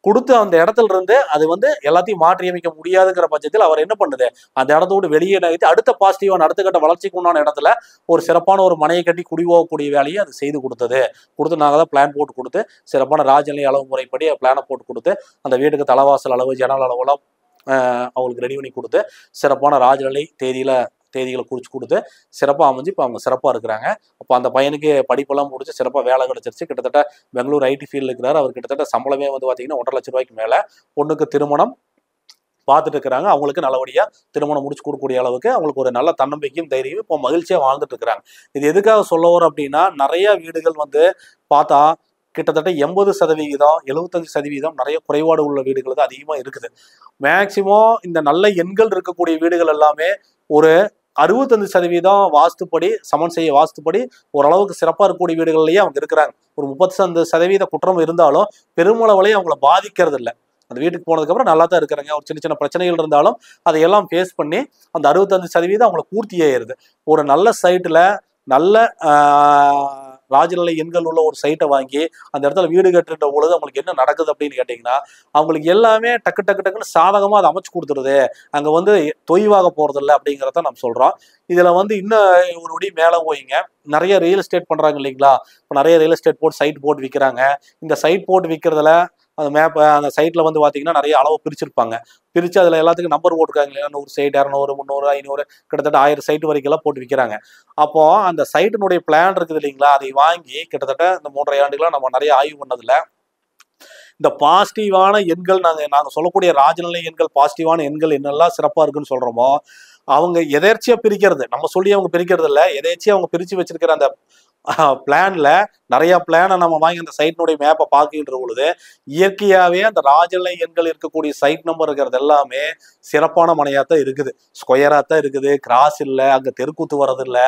கொடுத்து அந்த இடத்துல இருந்து அது வந்து எல்லாத்தையும் மாற்றி அமைக்க முடியாதுங்கிற பட்சத்தில் அவர் என்ன பண்ணுது, அந்த இடத்தோடு வெளியே நகர்த்தி அடுத்த பாசிட்டிவான அடுத்த கட்ட வளர்ச்சிக்கு உண்டான இடத்துல ஒரு சிறப்பான ஒரு மனையை கட்டி குடிபோகக்கூடிய வேலையை அது செய்து கொடுத்து நாங்கள் தான் பிளான் போட்டு கொடுத்து சிறப்பான ராஜநிலை அளவு முறைப்படி பிளானை போட்டு கொடுத்து அந்த வீட்டுக்கு தலைவாசல் அளவு ஜன்னல் அளவுலாம் அவங்களுக்கு ரெடி பண்ணி கொடுத்து சிறப்பான ராஜநிலை தேதிகளை குறித்து கொடுத்து சிறப்பாக அமைஞ்சு இப்போ அவங்க சிறப்பாக இருக்கிறாங்க. அப்போ அந்த பையனுக்கு படிப்பெல்லாம் முடிச்சு சிறப்பாக வேலை கிடைச்சிருச்சு. கிட்டத்தட்ட பெங்களூர் ஐடி ஃபீல்டு இருக்கிறாரு. அவர் கிட்டத்தட்ட சம்பளமே வந்து பார்த்தீங்கன்னா 1.5 லட்ச ரூபாய்க்கு மேலே. பொண்ணுக்கு திருமணம் பார்த்துட்டு இருக்கிறாங்க. அவங்களுக்கு நல்லபடியாக திருமணம் முடிச்சு கொடுக்கக்கூடிய அளவுக்கு அவங்களுக்கு ஒரு நல்ல தன்னம்பிக்கையும் தைரியம் இப்போ மகிழ்ச்சியாக வாழ்ந்துட்டு இருக்கிறாங்க. இது எதுக்காக சொல்ல வரோம் அப்படின்னா, நிறைய வீடுகள் வந்து பார்த்தா கிட்டத்தட்ட 80%, 75% நிறைய குறைபாடு உள்ள வீடுகள் தான் அதிகமா இருக்குது. மேக்சிமம் இந்த நல்ல எண்கள் இருக்கக்கூடிய வீடுகள் எல்லாமே ஒரு 65% வாஸ்துப்படி சமன் செய்ய வாஸ்துப்படி ஓரளவுக்கு சிறப்பா இருக்கக்கூடிய வீடுகள்லயே அவங்க இருக்கிறாங்க. ஒரு 30% குற்றம் இருந்தாலும் பெருமளவுலையும் அவங்கள பாதிக்கிறது இல்லை. அந்த வீட்டுக்கு போனதுக்கு அப்புறம் நல்லா தான் இருக்கிறாங்க. ஒரு சின்ன சின்ன பிரச்சனைகள் இருந்தாலும் அதையெல்லாம் ஃபேஸ் பண்ணி அந்த 65% அவங்களை பூர்த்தி ஆயிருது. ஒரு நல்ல சைட்ல நல்ல ராஜநிலை எண்கள் உள்ள ஒரு சைட்டை வாங்கி அந்த இடத்துல வீடு கட்டுற பொழுது அவங்களுக்கு என்ன நடக்குது அப்படின்னு கேட்டீங்கன்னா, அவங்களுக்கு எல்லாமே டக்கு டக்கு டக்குன்னு சாதகமா அதை அமைச்சு கொடுத்துருது. அங்க வந்து தொய்வாக போறது இல்லை அப்படிங்கிறத நம்ம சொல்றோம். இதுல வந்து இன்னும் ஒரு படி மேல போயிங்க, நிறைய ரியல் எஸ்டேட் பண்றாங்க இல்லைங்களா? இப்போ நிறைய ரியல் எஸ்டேட் போட்டு சைட் போட்டு விற்கிறாங்க. இந்த சைட் போட்டு விற்கிறதுல அந்த மேப் அந்த சைட்ல வந்து பாத்தீங்கன்னா நிறைய அளவு பிரிச்சிருப்பாங்க. பிரிச்சு அதுல எல்லாத்துக்கும் நம்பர் போட்டுருக்காங்க இல்லையா? 100 சைட், 200, 300, 500, கிட்டத்தட்ட 1000 சைட் வரைக்கும் எல்லாம் போட்டு விற்கிறாங்க. அப்போ அந்த சைட்டினுடைய பிளான் இருக்குது இல்லைங்களா? அதை வாங்கி கிட்டத்தட்ட இந்த 3.5 ஆண்டுகளா நம்ம நிறைய ஆய்வு பண்ணதுல இந்த பாசிட்டிவான எண்கள் நாங்க சொல்லக்கூடிய ராஜநிலை எண்கள், பாசிட்டிவான எண்கள் என்னெல்லாம் சிறப்பா இருக்குன்னு சொல்றோமோ, அவங்க எதேர்ச்சியா பிரிக்கிறது, நம்ம சொல்லி அவங்க பிரிக்கிறது இல்லை, எதேர்ச்சியா அவங்க பிரிச்சு வச்சிருக்கிற அந்த பிளான்ல நிறைய பிளானை நம்ம வாங்கி அந்த சைட்டினுடைய மேப்பை பார்க்கின்ற பொழுது இயற்கையாவே அந்த ராஜநிலை எண்கள் இருக்கக்கூடிய சைட் நம்பர் இருக்கிறது எல்லாமே சிறப்பான மனையாத்தான் இருக்குது. ஸ்கொயரா தான் இருக்குது, கிராஸ் இல்லை, அங்க தெருக்கூத்து வர்றது இல்லை,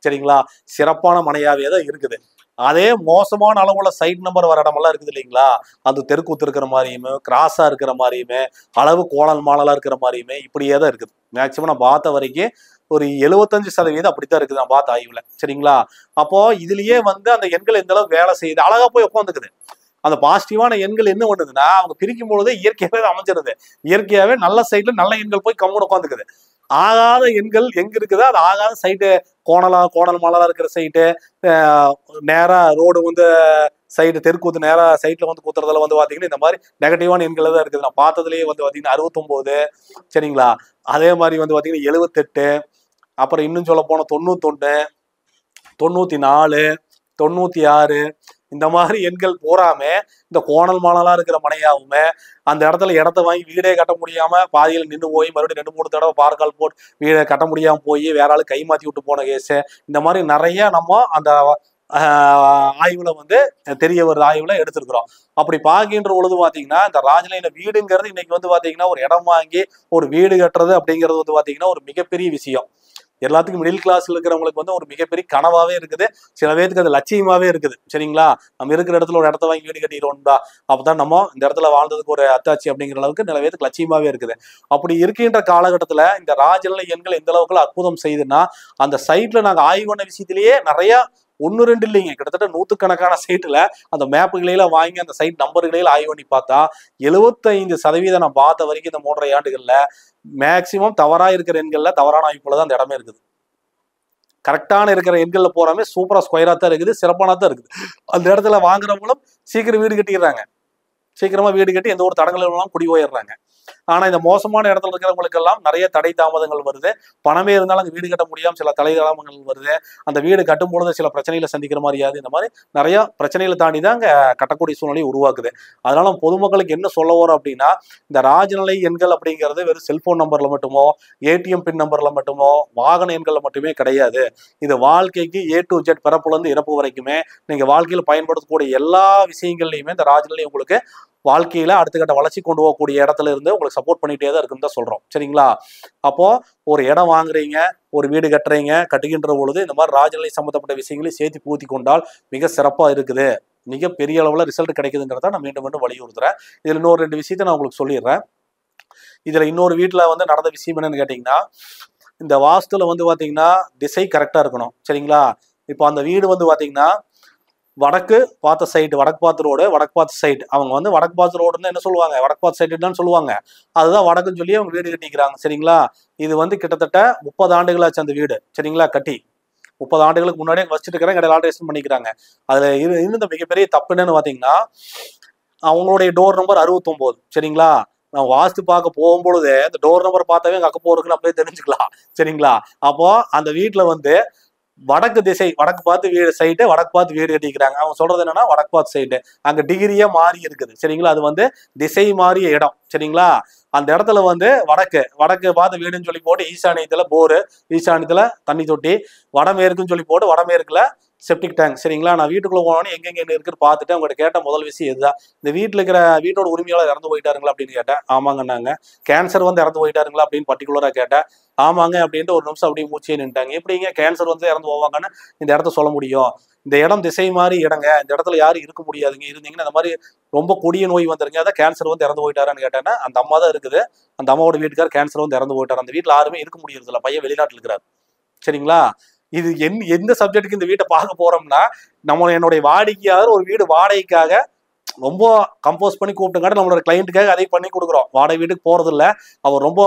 சரிங்களா? சிறப்பான மனையாவே தான் இருக்குது. அதே மோசமான அளவுல சைட் நம்பர் வர இடமெல்லாம் இருக்குது இல்லைங்களா? அது தெருக்கூத்து இருக்கிற மாதிரியுமே, கிராஸா இருக்கிற மாதிரியுமே, அளவு கோணல் மாடலா இருக்கிற மாதிரியுமே இப்படியே தான் இருக்குது. மேக்சிமம் நான் பார்த்த வரைக்கும் ஒரு 75% அப்படித்தான் இருக்குது நான் பார்த்த ஆய்வுல, சரிங்களா? அப்போ இதுலயே வந்து அந்த எண்கள் எந்த அளவுக்கு வேலை செய்யுது, அழகா போய் உட்காந்துக்குது. அந்த பாசிட்டிவான எண்கள் என்ன பண்ணுதுன்னா, அவங்க பிரிக்கும் பொழுது இயற்கையாவே அமைஞ்சிருது. இயற்கையாவே நல்ல சைட்ல நல்ல எண்கள் போய் கம்முன்னு உட்காந்துக்குது. ஆகாத எண்கள் எங்க இருக்குதோ அது ஆகாத சைட்டு, கோணல் மாலா இருக்கிற சைட்டு, நேரா ரோடு வந்து சைடு தெருக்கூத்து நேரா சைட்ல வந்து கூத்துறதுல வந்து பாத்தீங்கன்னா இந்த மாதிரி நெகட்டிவான எண்கள் தான் இருக்குது. நான் பார்த்ததுலயே வந்து பாத்தீங்கன்னா 69, சரிங்களா? அதே மாதிரி வந்து பாத்தீங்கன்னா 78, அப்புறம் இன்னும் சொல்ல போன 91, 94, 96 இந்த மாதிரி எண்கள் பூராமே இந்த கோணல் மாலலா இருக்கிற மனையாவுமே அந்த இடத்துல இடத்த வாங்கி வீடே கட்ட முடியாம பாதியில் நின்று போய் மறுபடியும் 2-3 தடவை பார்க்கால் போட்டு வீடை கட்ட முடியாம போய் வேற ஆளு கை மாத்தி விட்டு போன கேஸ், இந்த மாதிரி நிறைய நம்ம அந்த ஆய்வுல வந்து தெரிய வருது, ஆய்வுல எடுத்திருக்கிறோம். அப்படி பார்க்கின்ற பொழுது பாத்தீங்கன்னா இந்த ராஜநிலையில வீடுங்கிறது இன்னைக்கு வந்து பாத்தீங்கன்னா ஒரு இடம் வாங்கி ஒரு வீடு கட்டுறது அப்படிங்கிறது வந்து பாத்தீங்கன்னா ஒரு மிகப்பெரிய விஷயம். எல்லாத்துக்கும் மிடில் கிளாஸ்ல இருக்கிறவங்களுக்கு வந்து ஒரு மிகப்பெரிய கனவாவே இருக்குது. சில பேருக்கு அது லட்சியமாவே இருக்குது, சரிங்களா? நம்ம இருக்கிற இடத்துல ஒரு இடத்த வாங்கி வீடு கட்டிடுவோம்டா, அப்பதான் நம்ம இந்த இடத்துல வாழ்ந்ததுக்கு ஒரு அத்தாட்சி அப்படிங்கிற அளவுக்கு சில பேருக்கு லட்சியமாவே இருக்குது. அப்படி இருக்கின்ற காலகட்டத்துல இந்த ராஜநிலை எண்கள் எந்த அளவுக்கு அற்புதம் செய்யுதுன்னா, அந்த சைட்ல நாங்க ஆய்வு பண்ண விஷயத்திலேயே நிறைய 1-2 இல்லைங்க, கிட்டத்தட்ட 100கணக்கான சைட்ல அந்த மேப்புகளையெல்லாம் வாங்கி அந்த சைட் நம்பர்களையெல்லாம் ஆய்வு பண்ணி பார்த்தா 75% நான் பார்த்த வரைக்கும் இந்த 3.5 ஆண்டுகள்ல மேக்சிமம் தவறா இருக்கிற எண்கள்ல தவறான அமைப்புல தான் அந்த இடமே இருக்குது. கரெக்டான இருக்கிற எண்கள்ல போறாமே சூப்பரா ஸ்கொயரா தான் இருக்குது, சிறப்பான தான் இருக்குது. அந்த இடத்துல வாங்குறவங்களும் சீக்கிரம் வீடு கட்டிடுறாங்க, சீக்கிரமா வீடு கட்டி எந்த ஒரு தடங்களும் குடி போயிடுறாங்க. ஆனா இந்த மோசமான இடத்துல இருக்கிறவங்களுக்கு எல்லாம் நிறைய தடை தாமதங்கள் வருது. பணமே இருந்தாலும் அங்க வீடு கட்ட முடியாம சில தடை தாமதங்கள் வருது. அந்த வீடு கட்டும் பொழுது சில பிரச்சனைகளை சந்திக்கிற மாதிரியாது, இந்த மாதிரி நிறைய பிரச்சனைகளை தாண்டி தான் அங்க கட்டக்கூடிய சூழ்நிலை உருவாக்குது. அதனால பொதுமக்களுக்கு என்ன சொல்ல வரும் அப்படின்னா, இந்த ராஜநிலை எண்கள் அப்படிங்கிறது வெறும் செல்போன் நம்பர்ல மட்டுமோ, ஏடிஎம் பின் நம்பர்ல மட்டுமோ, வாகன எண்கள்ல மட்டுமே கிடையாது. இது வாழ்க்கைக்கு A to Z, பிறப்புல இருந்து இறப்பு வரைக்குமே நீங்க வாழ்க்கையில பயன்படுத்தக்கூடிய எல்லா விஷயங்கள்லயுமே இந்த ராஜநிலை உங்களுக்கு வாழ்க்கையில அடுத்த கட்ட வளர்ச்சி கொண்டு போகக்கூடிய இடத்துல இருந்து உங்களுக்கு சப்போர்ட் பண்ணிட்டே தான் இருக்குன்னு தான் சொல்றோம், சரிங்களா? அப்போ ஒரு இடம் வாங்குறீங்க, ஒரு வீடு கட்டுறீங்க, கட்டுகின்ற பொழுது இந்த மாதிரி ராஜநிலை சம்பந்தப்பட்ட விஷயங்களையும் சேர்த்து பூத்தி கொண்டால் மிக சிறப்பா இருக்குது, மிக பெரிய அளவுல ரிசல்ட் கிடைக்குதுங்கிறத நான் மீண்டும் மீண்டும் வலியுறுத்துறேன். இதுல இன்னொரு 2 விஷயத்த நான் உங்களுக்கு சொல்லிடுறேன். இதுல இன்னொரு வீட்டுல வந்து நடந்த விஷயம் என்னன்னு கேட்டீங்கன்னா, இந்த வாஸ்துல வந்து பாத்தீங்கன்னா திசை கரெக்டா இருக்கணும், சரிங்களா? இப்போ அந்த வீடு வந்து பாத்தீங்கன்னா வடக்கு பார்த்த சைட், வடக்கு பார்த்த ரோடு, வடக்கு பார்த்த சைட். அவங்க வந்து வடக்கு பார்த்த ரோடுன்னு என்ன சொல்லுவாங்க, வடக்கு பார்த்த சைட் தான் சொல்லுவாங்க. அதுதான் வடக்குன்னு சொல்லி அவங்க வீடு கட்டிக்கிறாங்க, சரிங்களா? இது வந்து கிட்டத்தட்ட 30 ஆண்டுகளாச்சு அந்த வீடு, சரிங்களா? கட்டி 30 ஆண்டுகளுக்கு முன்னாடியே வச்சுட்டு இருக்கிறாங்க, இடையில ஆல்ட்ரேஷன் பண்ணிக்கிறாங்க. அதுல இருந்த மிகப்பெரிய தப்பு என்னன்னு பாத்தீங்கன்னா, அவங்களுடைய டோர் நம்பர் 69, சரிங்களா? நான் வாஸ்து பார்க்க போகும்பொழுது இந்த டோர் நம்பர் பார்த்தாவே எங்க அக்கப்போ இருக்குன்னு அப்படியே தெரிஞ்சுக்கலாம், சரிங்களா? அப்போ அந்த வீட்டுல வந்து வடக்கு திசை, வடக்கு பார்த்து வீடு சைட்டு, வடக்கு பார்த்து வீடு கட்டிக்கிறாங்க. அவங்க சொல்றது என்னன்னா வடக்கு பார்த்து சைட்டு, அங்க டிகிரியா மாறி இருக்குது, சரிங்களா? அது வந்து திசை மாறிய இடம், சரிங்களா. அந்த இடத்துல வந்து வடக்கு பார்த்து வீடுன்னு சொல்லி போட்டு ஈசானியத்துல போரு, ஈசானியத்துல தண்ணி தொட்டி, வடமேற்குன்னு சொல்லி போட்டு வடமேற்குல செப்டிக் டேங்க். சரிங்களா. நான் வீட்டுக்குள்ள போனோன்னு எங்கெங்க இருக்குன்னு பார்த்துட்டு அவங்ககிட்ட கேட்ட முதல் விஷயம் இதுதான். இந்த வீட்டோட உரிமையாளர் இறந்து போயிட்டாருங்களா அப்படின்னு கேட்டேன். ஆமாங்கன்னாங்க. கேன்சர் வந்து இறந்து போயிட்டாருங்களா அப்படின்னு பர்டிகுலரா கேட்டேன். ஆமாங்க அப்படின்ட்டு ஒரு நிமிஷம் அப்படியே மூச்சே நின்ட்டாங்க. எப்படிங்க கேன்சர் வந்து இறந்து போவாங்கன்னு இந்த இடத்த சொல்ல முடியும்? இந்த இடம் திசை மாதிரி இடங்க, இந்த இடத்துல யாரும் இருக்க முடியாதுங்க, இருந்தீங்கன்னா இந்த மாதிரி ரொம்ப கொடிய நோய் வந்துருங்க, அதான் கேன்சர் வந்து இறந்து போயிட்டாரான்னு கேட்டேன்னா அந்த அம்மா தான் இருக்குது. அந்த அம்மாவோட வீட்டுக்கார் கேன்சர் வந்து இறந்து போயிட்டார். அந்த வீட்டுல யாருமே இருக்க முடியறதில்ல, பையன் வெளிநாட்டுல இருக்கிறார். சரிங்களா. இது எந்த சப்ஜெக்ட்டுக்கு இந்த வீட்டை பார்க்க போறோம்னா, என்னுடைய வாடிக்கையாளர் ஒரு வீடு வாடகைக்காக ரொம்ப கம்போஸ் பண்ணி கூப்பிட்டுங்காட்டி நம்மளோட கிளைண்ட்டுக்காக அதை பண்ணி கொடுக்குறோம். வாடகை வீட்டுக்கு போறது இல்லை, அவர் ரொம்ப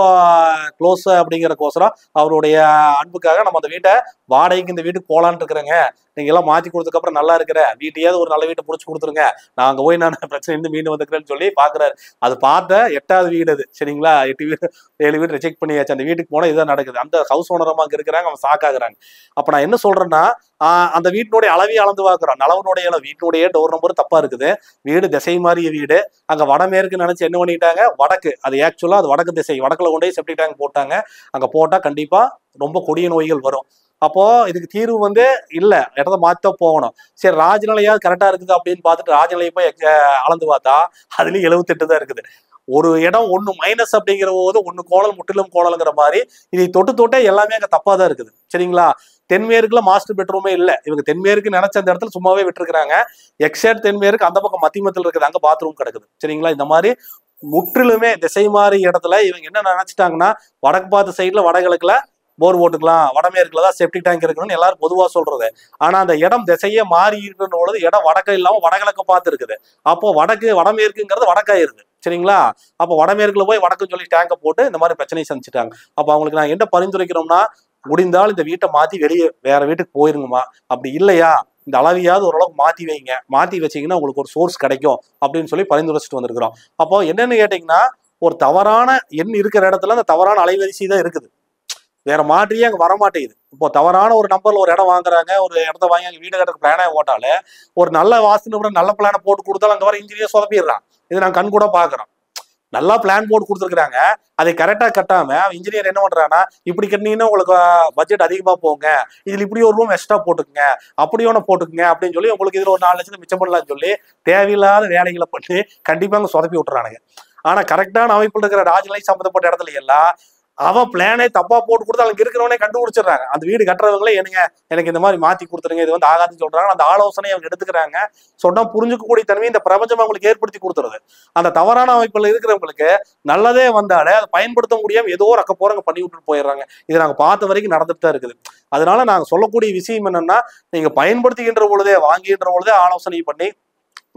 க்ளோஸ் அப்படிங்கிறக்கோசரம் அவருடைய அன்புக்காக நம்ம அந்த வீட்டை வாடகைக்கு இந்த வீட்டுக்கு போலான்னு இருக்கிறேங்க, நீங்க எல்லாம் மாற்றி கொடுத்ததுக்கு அப்புறம் நல்லா இருக்கிற வீட்டையாவது ஒரு நல்ல வீட்டை பிடிச்சி கொடுத்துருங்க, நான் அங்கே போய் நான் பிரச்சனை இருந்து மீண்டு வந்துக்கிறேன்னு சொல்லி பாக்குறாரு. அது பார்த்த 8வது வீடு அது. சரிங்களா. 8 வீடு 7 வீடு ரிஜெக்ட் பண்ணியாச்சு. அந்த வீட்டுக்கு போனா இதுதான் நடக்குது. அந்த ஹவுஸ் ஓனரமா அங்க இருக்கிறாங்க, அவன் சாக்காகிறாங்க. அப்ப நான் என்ன சொல்றேன்னா, அந்த வீட்டினுடைய அளவையும் அளந்து பார்க்குறோம். நலவனுடைய வீட்டுடைய டோர் நம்பர் தப்பா இருக்குது. வீடு திசை மாறிய வீடு. அங்க வடமேற்கு நினைச்சு என்ன பண்ணிட்டாங்க, வடக்கு. அது ஆக்சுவலா அது வடக்கு திசை. வடக்குல கொண்டு போய் செப்டிக் டேங்க் போட்டாங்க. அங்க போட்டா கண்டிப்பா ரொம்ப கொடிய நோய்கள் வரும். அப்போ இதுக்கு தீர்வு வந்து இல்ல, இடத்த மாத்தான் போகணும். சரி, ராஜநிலையாவது கரெக்டா இருக்குது அப்படின்னு பார்த்துட்டு ராஜநிலையை போய் அளந்து பார்த்தா அதுலயும் 78 தான் இருக்குது. ஒரு இடம் ஒண்ணு மைனஸ் அப்படிங்கிற போது ஒண்ணு கோணல் முற்றிலும் கோணல்ங்கிற மாதிரி இதை தொட்டே எல்லாமே அங்க தப்பா தான் இருக்குது. சரிங்களா. தென்மேற்குல மாஸ்டர் பெட்ரூமே இல்ல. இவங்க தென்மேற்கு நினைச்ச அந்த இடத்துல சும்மாவே விட்டுருக்காங்க. எக்ஸாக்ட் தென்மேற்கு அந்த பக்கம் மத்தியமத்தில் இருக்குது, அங்க பாத்ரூம் கிடக்குது. சரிங்களா. இந்த மாதிரி முற்றிலுமே திசை மாறி இடத்துல இவங்க என்ன நினைச்சிட்டாங்கன்னா, வடக்கு பார்த்த சைட்ல வடகிழக்குல போர் போட்டுக்கலாம், வடமேற்குல தான் செப்டிக் டேங்க் இருக்குன்னு எல்லாரும் பொதுவா சொல்றது. ஆனா அந்த இடம் திசையே மாறி இருக்கிற பொழுது இடம் வடக்க இல்லாம வடகிழக்க பார்த்து இருக்குது. அப்போ வடமேற்குங்கிறது வடக்காயிருது. சரிங்களா. அப்போ வடமேற்குல போய் வடக்குன்னு சொல்லி டேங்கை போட்டு இந்த மாதிரி பிரச்சனையை சந்திச்சுட்டாங்க. அப்போ அவங்களுக்கு நான் என்ன பரிந்துரைக்கிறோம்னா, முடிந்தால் இந்த வீட்டை மாத்தி வெளியே வேற வீட்டுக்கு போயிருங்கம்மா. அப்படி இல்லையா இந்த அளவையாவது ஓரளவுக்கு மாத்தி வைங்க. மாத்தி வச்சீங்கன்னா உங்களுக்கு ஒரு சோர்ஸ் கிடைக்கும் அப்படின்னு சொல்லி பரிந்துரைச்சிட்டு வந்திருக்கிறோம். அப்போ என்னன்னு கேட்டீங்கன்னா, ஒரு தவறான எண் இருக்கிற இடத்துல அந்த தவறான அலைவரிசை தான் இருக்குது, வேற மாற்றியே அங்க வரமாட்டேங்குது. இப்போ தவறான ஒரு நம்பர்ல ஒரு இடம் வாங்குறாங்க, ஒரு இடத்த வாங்கி அங்க வீடு கட்டுற பிளானே போட்டாலே, ஒரு நல்ல வாஸ்து நிபுணர் நல்ல பிளானை போட்டு கொடுத்தாலும் அங்க வர இன்ஜினியர் சொதப்பிடுறான். இது நான் கண் கூட பாக்குறோம். நல்லா பிளான் போட்டு கொடுத்துருக்காங்க, அதை கரெக்டா கட்டாம இன்ஜினியர் என்ன பண்றான்னா, இப்படி கட்டினீங்கன்னா உங்களுக்கு பட்ஜெட் அதிகமா போங்க, இதுல இப்படி ஒரு ரூம் எக்ஸ்ட்ரா போட்டுக்குங்க, அப்படி ஒன்று போட்டுக்குங்க அப்படின்னு சொல்லி உங்களுக்கு இதுல ஒரு 4 லட்சம் மிச்சம் பண்ணலாம்னு சொல்லி தேவையில்லாத வேலைகளை பண்ணி கண்டிப்பா அங்க சொதப்பி விட்டுறானுங்க. ஆனா கரெக்டான அமைப்பில் இருக்கிற ராஜநிலை சம்பந்தப்பட்ட இடத்துல எல்லாம் அவன் பிளானே தப்பா போட்டு கொடுத்து அவங்க இருக்கிறவனே கண்டுபிடிச்சிடுறாங்க. அந்த வீடு கட்டுறவங்களே எனக்கு இந்த மாதிரி மாத்தி கொடுத்துருங்க, இது வந்து ஆகாதுன்னு சொல்றாங்க. அந்த ஆலோசனை அவங்க எடுத்துக்கிறாங்க. சொன்னா புரிஞ்சுக்கக்கூடிய தன்மை இந்த பிரபஞ்சம் அவங்களுக்கு ஏற்படுத்தி கொடுத்துருது. அந்த தவறான அமைப்புல இருக்கிறவங்களுக்கு நல்லதே வந்தாலே அதை பயன்படுத்த முடியாம ஏதோ ஒரு அக்க போறவங்க பண்ணி விட்டுட்டு போயிடுறாங்க. இது நாங்க பார்த்த வரைக்கும் நடந்துட்டு தான் இருக்குது. அதனால நாங்க சொல்லக்கூடிய விஷயம் என்னன்னா, நீங்க பயன்படுத்துகின்ற பொழுதே வாங்குகின்ற பொழுதே ஆலோசனை பண்ணி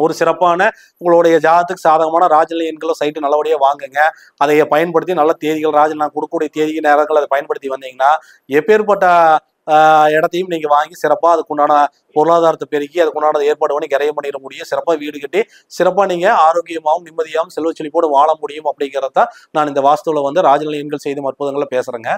ஒரு சிறப்பான உங்களுடைய ஜாதத்துக்கு சாதகமான ராஜநிலை எண்களோ சைட்டு நல்லபடியாக வாங்குங்க. அதை பயன்படுத்தி நல்ல தேதிகள் ராஜன் நான் கொடுக்கக்கூடிய தேதி நேரங்கள் அதை பயன்படுத்தி வந்தீங்கன்னா எப்பேற்பட்ட இடத்தையும் நீங்க வாங்கி சிறப்பாக அதுக்குண்டான பொருளாதாரத்தை பெருக்கி அதுக்குண்டான ஏற்பாடு பண்ணி கரையம் பண்ணிட முடியும். சிறப்பாக வீடு கட்டி சிறப்பாக நீங்க ஆரோக்கியமாகவும் நிம்மதியாகவும் செல்வ செழிப்போடு வாழ முடியும். அப்படிங்கிறத நான் இந்த வாஸ்துவில் வந்து ராஜநிலை எண்கள் செய்து அற்புதங்களை பேசுறேங்க.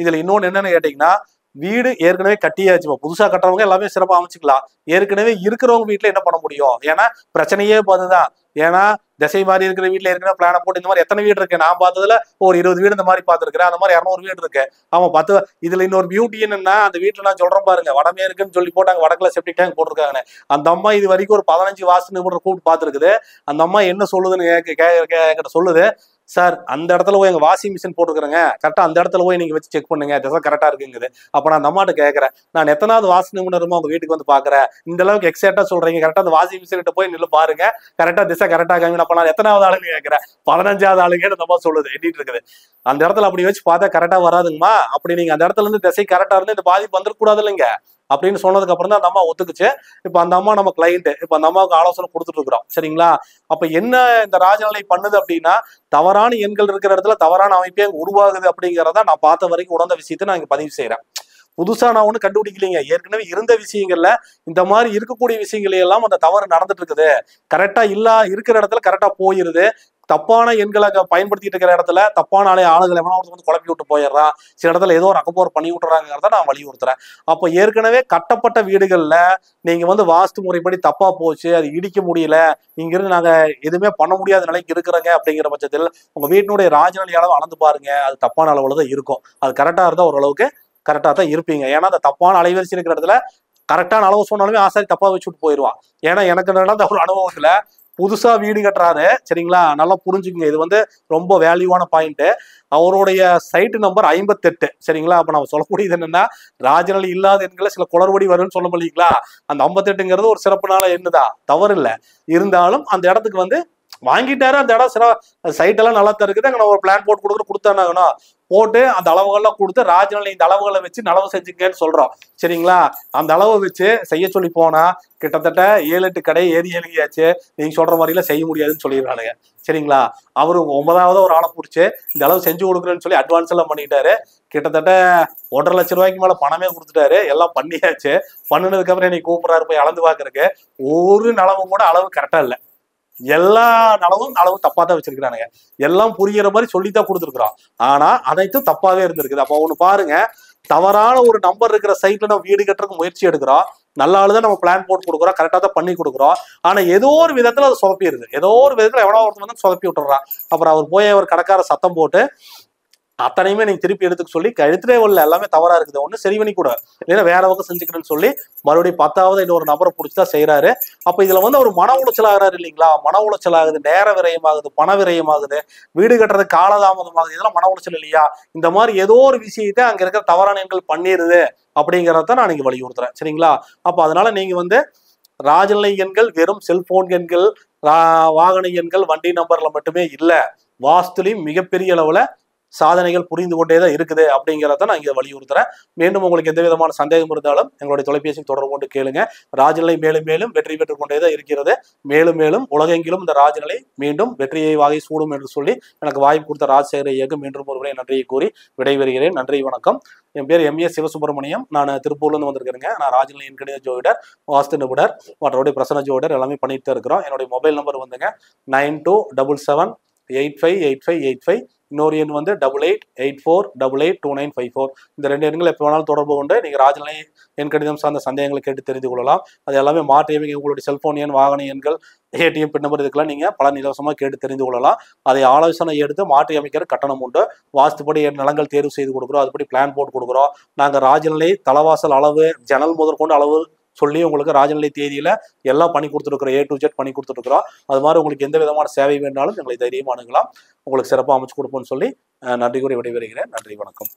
இதுல இன்னொன்று என்னன்னு கேட்டீங்கன்னா, வீடு ஏற்கனவே கட்டியாச்சு, புதுசா கட்டுறவங்க எல்லாமே சிறப்பா அமைச்சுக்கலாம். ஏற்கனவே இருக்கிறவங்க வீட்டுல என்ன பண்ண முடியும்? ஏன்னா பிரச்சனையே அதுதான். ஏன்னா திசை மாதிரி இருக்கிற வீட்டுல ஏற்கனவே பிளான போட்டு இந்த மாதிரி எத்தனை வீடு இருக்கு, நான் பார்த்ததுல ஒரு 20 வீடு இந்த மாதிரி பார்த்துருக்கிறேன். அந்த மாதிரி 200 வீடு இருக்கு. அவன் 10. இதுல இன்னொரு பியூட்டி என்னன்னா, அந்த வீட்டுல நான் சொல்றேன் பாருங்க, வடமேற்குன்னு சொல்லி போட்டாங்க, வடக்குல செப்டிக் டேங்க் போட்டிருக்காங்க. அந்த அம்மா இது வரைக்கும் ஒரு 15 வாஸ்து நிபுணர் கூப்பிட்டு பார்த்துருக்குது. அந்த அம்மா என்ன சொல்லுதுன்னு சொல்லுது, சார் அந்த இடத்துல போய் எங்க வாஷிங் மிஷின் போட்டுக்கிறேங்க, கரெக்டா அந்த இடத்துல போய் நீங்க வச்சு செக் பண்ணுங்க, திசை கரெக்டா இருக்குங்குது. அப்ப நான் அந்த அம்மாட்ட கேட்கறேன், நான் எத்தனாவது வாஸ்து நிபுணருமா உங்க வீட்டுக்கு வந்து பாக்குறேன், இந்த அளவுக்கு எக்ஸாக்டா சொல்றீங்க, கரெக்டா அந்த வாஷிங் மிஷின் கிட்ட போய் நின்று பாருங்க, கரெக்டா திசை கரெக்டா காமிங்க. அப்ப நான் எத்தனாவது ஆளுங்க கேட்கறேன், 15வது ஆளுங்கன்னு அந்த அம்மா சொல்லுது, எண்ணிட்டு இருக்குது. அந்த இடத்துல அப்படி வச்சு பார்த்தா கரெக்டா வராதுங்கம்மா, அப்படி நீங்க அந்த இடத்துல இருந்து திசை கரெக்டா இருந்து இந்த பாதிப்பு வந்துடக்கூடாது இல்லைங்க அப்படின்னு சொன்னதுக்கு அப்புறம் தான் அந்த அம்மா ஒத்துக்குச்சு. இப்ப அந்த அம்மா நம்ம கிளைண்ட், இப்ப அந்த அம்மாவுக்கு ஆலோசனை கொடுத்துட்டு இருக்கிறோம். சரிங்களா. அப்ப என்ன இந்த ராஜநிலை பண்ணுது அப்படின்னா, தவறான எண்கள் இருக்கிற இடத்துல தவறான அமைப்பே உருவாகுது அப்படிங்கிறத நான் பார்த்த வரைக்கும் உணர்ந்த விஷயத்தை நான் இங்க பதிவு செய்யறேன். புதுசா நான் ஒண்ணு கண்டுபிடிக்கலைங்க, ஏற்கனவே இருந்த விஷயங்கள்ல இந்த மாதிரி இருக்கக்கூடிய விஷயங்கள் எல்லாம் அந்த தவறு நடந்துட்டு இருக்குது. கரெக்டா இருக்கிற இடத்துல கரெக்டா போயிருது. தப்பான எண்களை பயன்படுத்திட்டு இருக்கிற இடத்துல தப்பான ஆளுகளை எவனோ ஒருத்தர் வந்து குழப்பி விட்டு போயிடுறான், சில இடத்துல ஏதோ ஒரு அக்கப்போர் பண்ணி விட்டுறாங்கிறத நான் வலியுறுத்துறேன். அப்போ ஏற்கனவே கட்டப்பட்ட வீடுகள்ல நீங்க வந்து வாஸ்து முறைப்படி தப்பா போச்சு, அது இடிக்க முடியல, இங்கிருந்து நாங்க எதுவுமே பண்ண முடியாத நிலைக்கு இருக்கிறோங்க அப்படிங்கிற பட்சத்தில் உங்க வீட்டினுடைய ராஜநிலை அளவு அளந்து பாருங்க. அது தப்பான அளவுல தான் இருக்கும். அது கரெக்டா இருந்தா ஓரளவுக்கு கரெக்டா தான் இருப்பீங்க. ஏன்னா அந்த தப்பான அலைவரிசை இருக்கிற இடத்துல கரெக்டான அளவு சொன்னாலுமே ஆசாரி தப்பா வச்சுட்டு போயிடுவான். ஏன்னா எனக்கு நடந்த ஒரு அனுபவத்துல புதுசா வீடு கட்டுறாரு, சரிங்களா, நல்லா புரிஞ்சுக்குங்க, இது வந்து ரொம்ப வேல்யூவான பாயிண்ட். அவருடைய சைட்டு நம்பர் 58, சரிங்களா. அப்ப நம்ம சொல்லக்கூடியது என்னன்னா, ராஜநிலை இல்லாத எண்களை சில குளறுபடி வரும்னு சொல்ல முடியுங்களா. அந்த 58ங்கிறது ஒரு சிறப்புனால எண்ணுதான், தவறு இல்லை. இருந்தாலும் அந்த இடத்துக்கு வந்து வாங்கிட்டாரு, அந்த இடம் சைட் எல்லாம் நல்லா தான் இருக்குது, அங்க ஒரு பிளான் போட்டு கொடுத்தானாகணும், போட்டு அந்த அளவுகள்லாம் கொடுத்து ராஜநிலை இந்த அளவுகளை வச்சு நலவு செஞ்சுக்கன்னு சொல்றோம், சரிங்களா. அந்த அளவை வச்சு செய்ய சொல்லி போனா கிட்டத்தட்ட 7-8 கடை ஏறி எழுதியாச்சு, நீங்க சொல்ற மாதிரிலாம் செய்ய முடியாதுன்னு சொல்லிடுறானுங்க, சரிங்களா. அவரு 9வது ஒரு ஆளை பிடிச்சி இந்த அளவு செஞ்சு கொடுக்குறேன்னு சொல்லி அட்வான்ஸ் எல்லாம் பண்ணிட்டாரு. கிட்டத்தட்ட 1.5 லட்சம் ரூபாய்க்கு மேல பணமே கொடுத்துட்டாரு. எல்லாம் பண்ணியாச்சு. பண்ணினதுக்கு அப்புறம் என்னை கூப்பிடுறாரு போய் அளந்து பாக்குறதுக்கு. ஒரு நலவும் கூட அளவு கரெக்டா இல்லை. எல்லா அளவு தப்பா தான் வச்சிருக்கிறானுங்க. எல்லாம் புரியுற மாதிரி சொல்லித்தான் கொடுத்துருக்குறோம். ஆனா அனைத்தும் தப்பாவே இருந்திருக்குது. அப்ப ஒண்ணு பாருங்க, தவறான ஒரு நம்பர் இருக்கிற சைட்ல நம்ம வீடு கட்டுறதுக்கு முயற்சி எடுக்கிறோம். நல்ல ஆளுதான் நம்ம பிளான் போட்டு கொடுக்குறோம், கரெக்டா தான் பண்ணி கொடுக்குறோம். ஆனா ஏதோ ஒரு விதத்துல அது சொதப்பிடுது. ஏதோ ஒரு விதத்துல எவ்வளோ ஒருத்தர் வந்து சொதப்பி விட்டுறான். அப்புறம் அவர் போய் அவர் கடைக்கார சத்தம் போட்டு அத்தனையுமே நீங்க திருப்பி எடுத்துக்க சொல்லி கழுத்துலே உள்ள எல்லாமே தவறா இருக்குது, ஒண்ணு சரி பண்ணி கூட இல்லைன்னா வேற பக்கம் செஞ்சுக்கிறேன்னு சொல்லி மறுபடியும் 10வது இன்னொரு நபரை பிடிச்சிதான் செய்யறாரு. அப்ப இதுல வந்து ஒரு மன உளைச்சல் ஆகிறாரு இல்லைங்களா. மன உளைச்சல் ஆகுது, நேர விரயமாகுது, பண விரயமாகுது, வீடு கட்டுறது காலதாமதமாகுது. இதெல்லாம் மன உளைச்சல் இல்லையா. இந்த மாதிரி ஏதோ ஒரு விஷயத்தை அங்க இருக்கிற தவறான எண்கள் பண்ணிடுது அப்படிங்கிறத நான் நீங்க வலியுறுத்துறேன், சரிங்களா. அப்ப அதனால நீங்க வந்து ராஜநிலை எண்கள் வெறும் செல்போன் எண்கள், வாகன எண்கள், வண்டி நம்பர்ல மட்டுமே இல்ல, வாஸ்துலையும் மிகப்பெரிய அளவுல சாதனைகள் புரிந்து கொண்டேதான் இருக்குது அப்படிங்கிறத நான் இங்க வலியுறுத்துறேன். மீண்டும் உங்களுக்கு எந்த விதமான சந்தேகம் இருந்தாலும் எங்களுடைய தொலைபேசி தொடர்பு கொண்டு கேளுங்க. ராஜநிலை மேலும் மேலும் வெற்றி பெற்றுக் கொண்டேதான் இருக்கிறது. மேலும் மேலும் உலகெங்கிலும் இந்த ராஜநிலை மீண்டும் வெற்றியை வாகை சூடும் என்று சொல்லி எனக்கு வாய்ப்பு கொடுத்த ராஜசேகர ஐயாவுக்கு மீண்டும் ஒருமுறை நன்றியை கூறி விடைபெறுகிறேன். நன்றி, வணக்கம். என் பேர் எம்.ஏ. சிவசுப்பிரமணியம். நான் திருப்பூர்ல இருந்து வந்திருக்கிறேங்க. நான் ராஜநிலை எண்கணித ஜோதிடர், வாஸ்து நிபுணர், மற்றபடி பிரசன்ன ஜோதிடர் எல்லாமே பண்ணிட்டு தான் இருக்கிறோம். என்னுடைய மொபைல் நம்பர் வந்துங்க 9277858585. இன்னொரு எண் வந்து 8884882954. இந்த 2 எண்கள் எப்போ வேணாலும் தொடர்பு கொண்டு நீங்க ராஜநிலை எண் கணிதம் சார்ந்த சந்தேகங்களை கேட்டு தெரிந்து கொள்ளலாம். அது எல்லாமே மாற்றி உங்களுடைய செல்போன் எண், வாகன எண்கள், ஏடிஎம் பின் நம்பர், இதுக்கெல்லாம் நீங்க பல இலவசமாக கேட்டு தெரிந்து கொள்ளலாம். அதை ஆலோசனை எடுத்து மாற்றி அமைக்கிற கட்டணம் உண்டு. வாஸ்துப்படி நிலங்கள் தேர்வு செய்து கொடுக்குறோம், அதுபடி பிளான் போட்டு கொடுக்குறோம். நாங்கள் ராஜநிலை தலவாசல் அளவு, ஜன்னல் முதற்கொண்டு அளவு சொல்லி உங்களுக்கு ராஜநிலை தேதியில எல்லாம் பண்ணி கொடுத்துருக்குறோம், A to Z பண்ணி கொடுத்துருக்குறோம். அது மாதிரி உங்களுக்கு எந்த விதமான சேவை வேண்டாலும் எங்களை தைரியமா அணுகலாம். உங்களுக்கு சிறப்பாக அமைச்சு கொடுப்போம்னு சொல்லி நன்றி கூறி விடைபெறுகிறேன். நன்றி, வணக்கம்.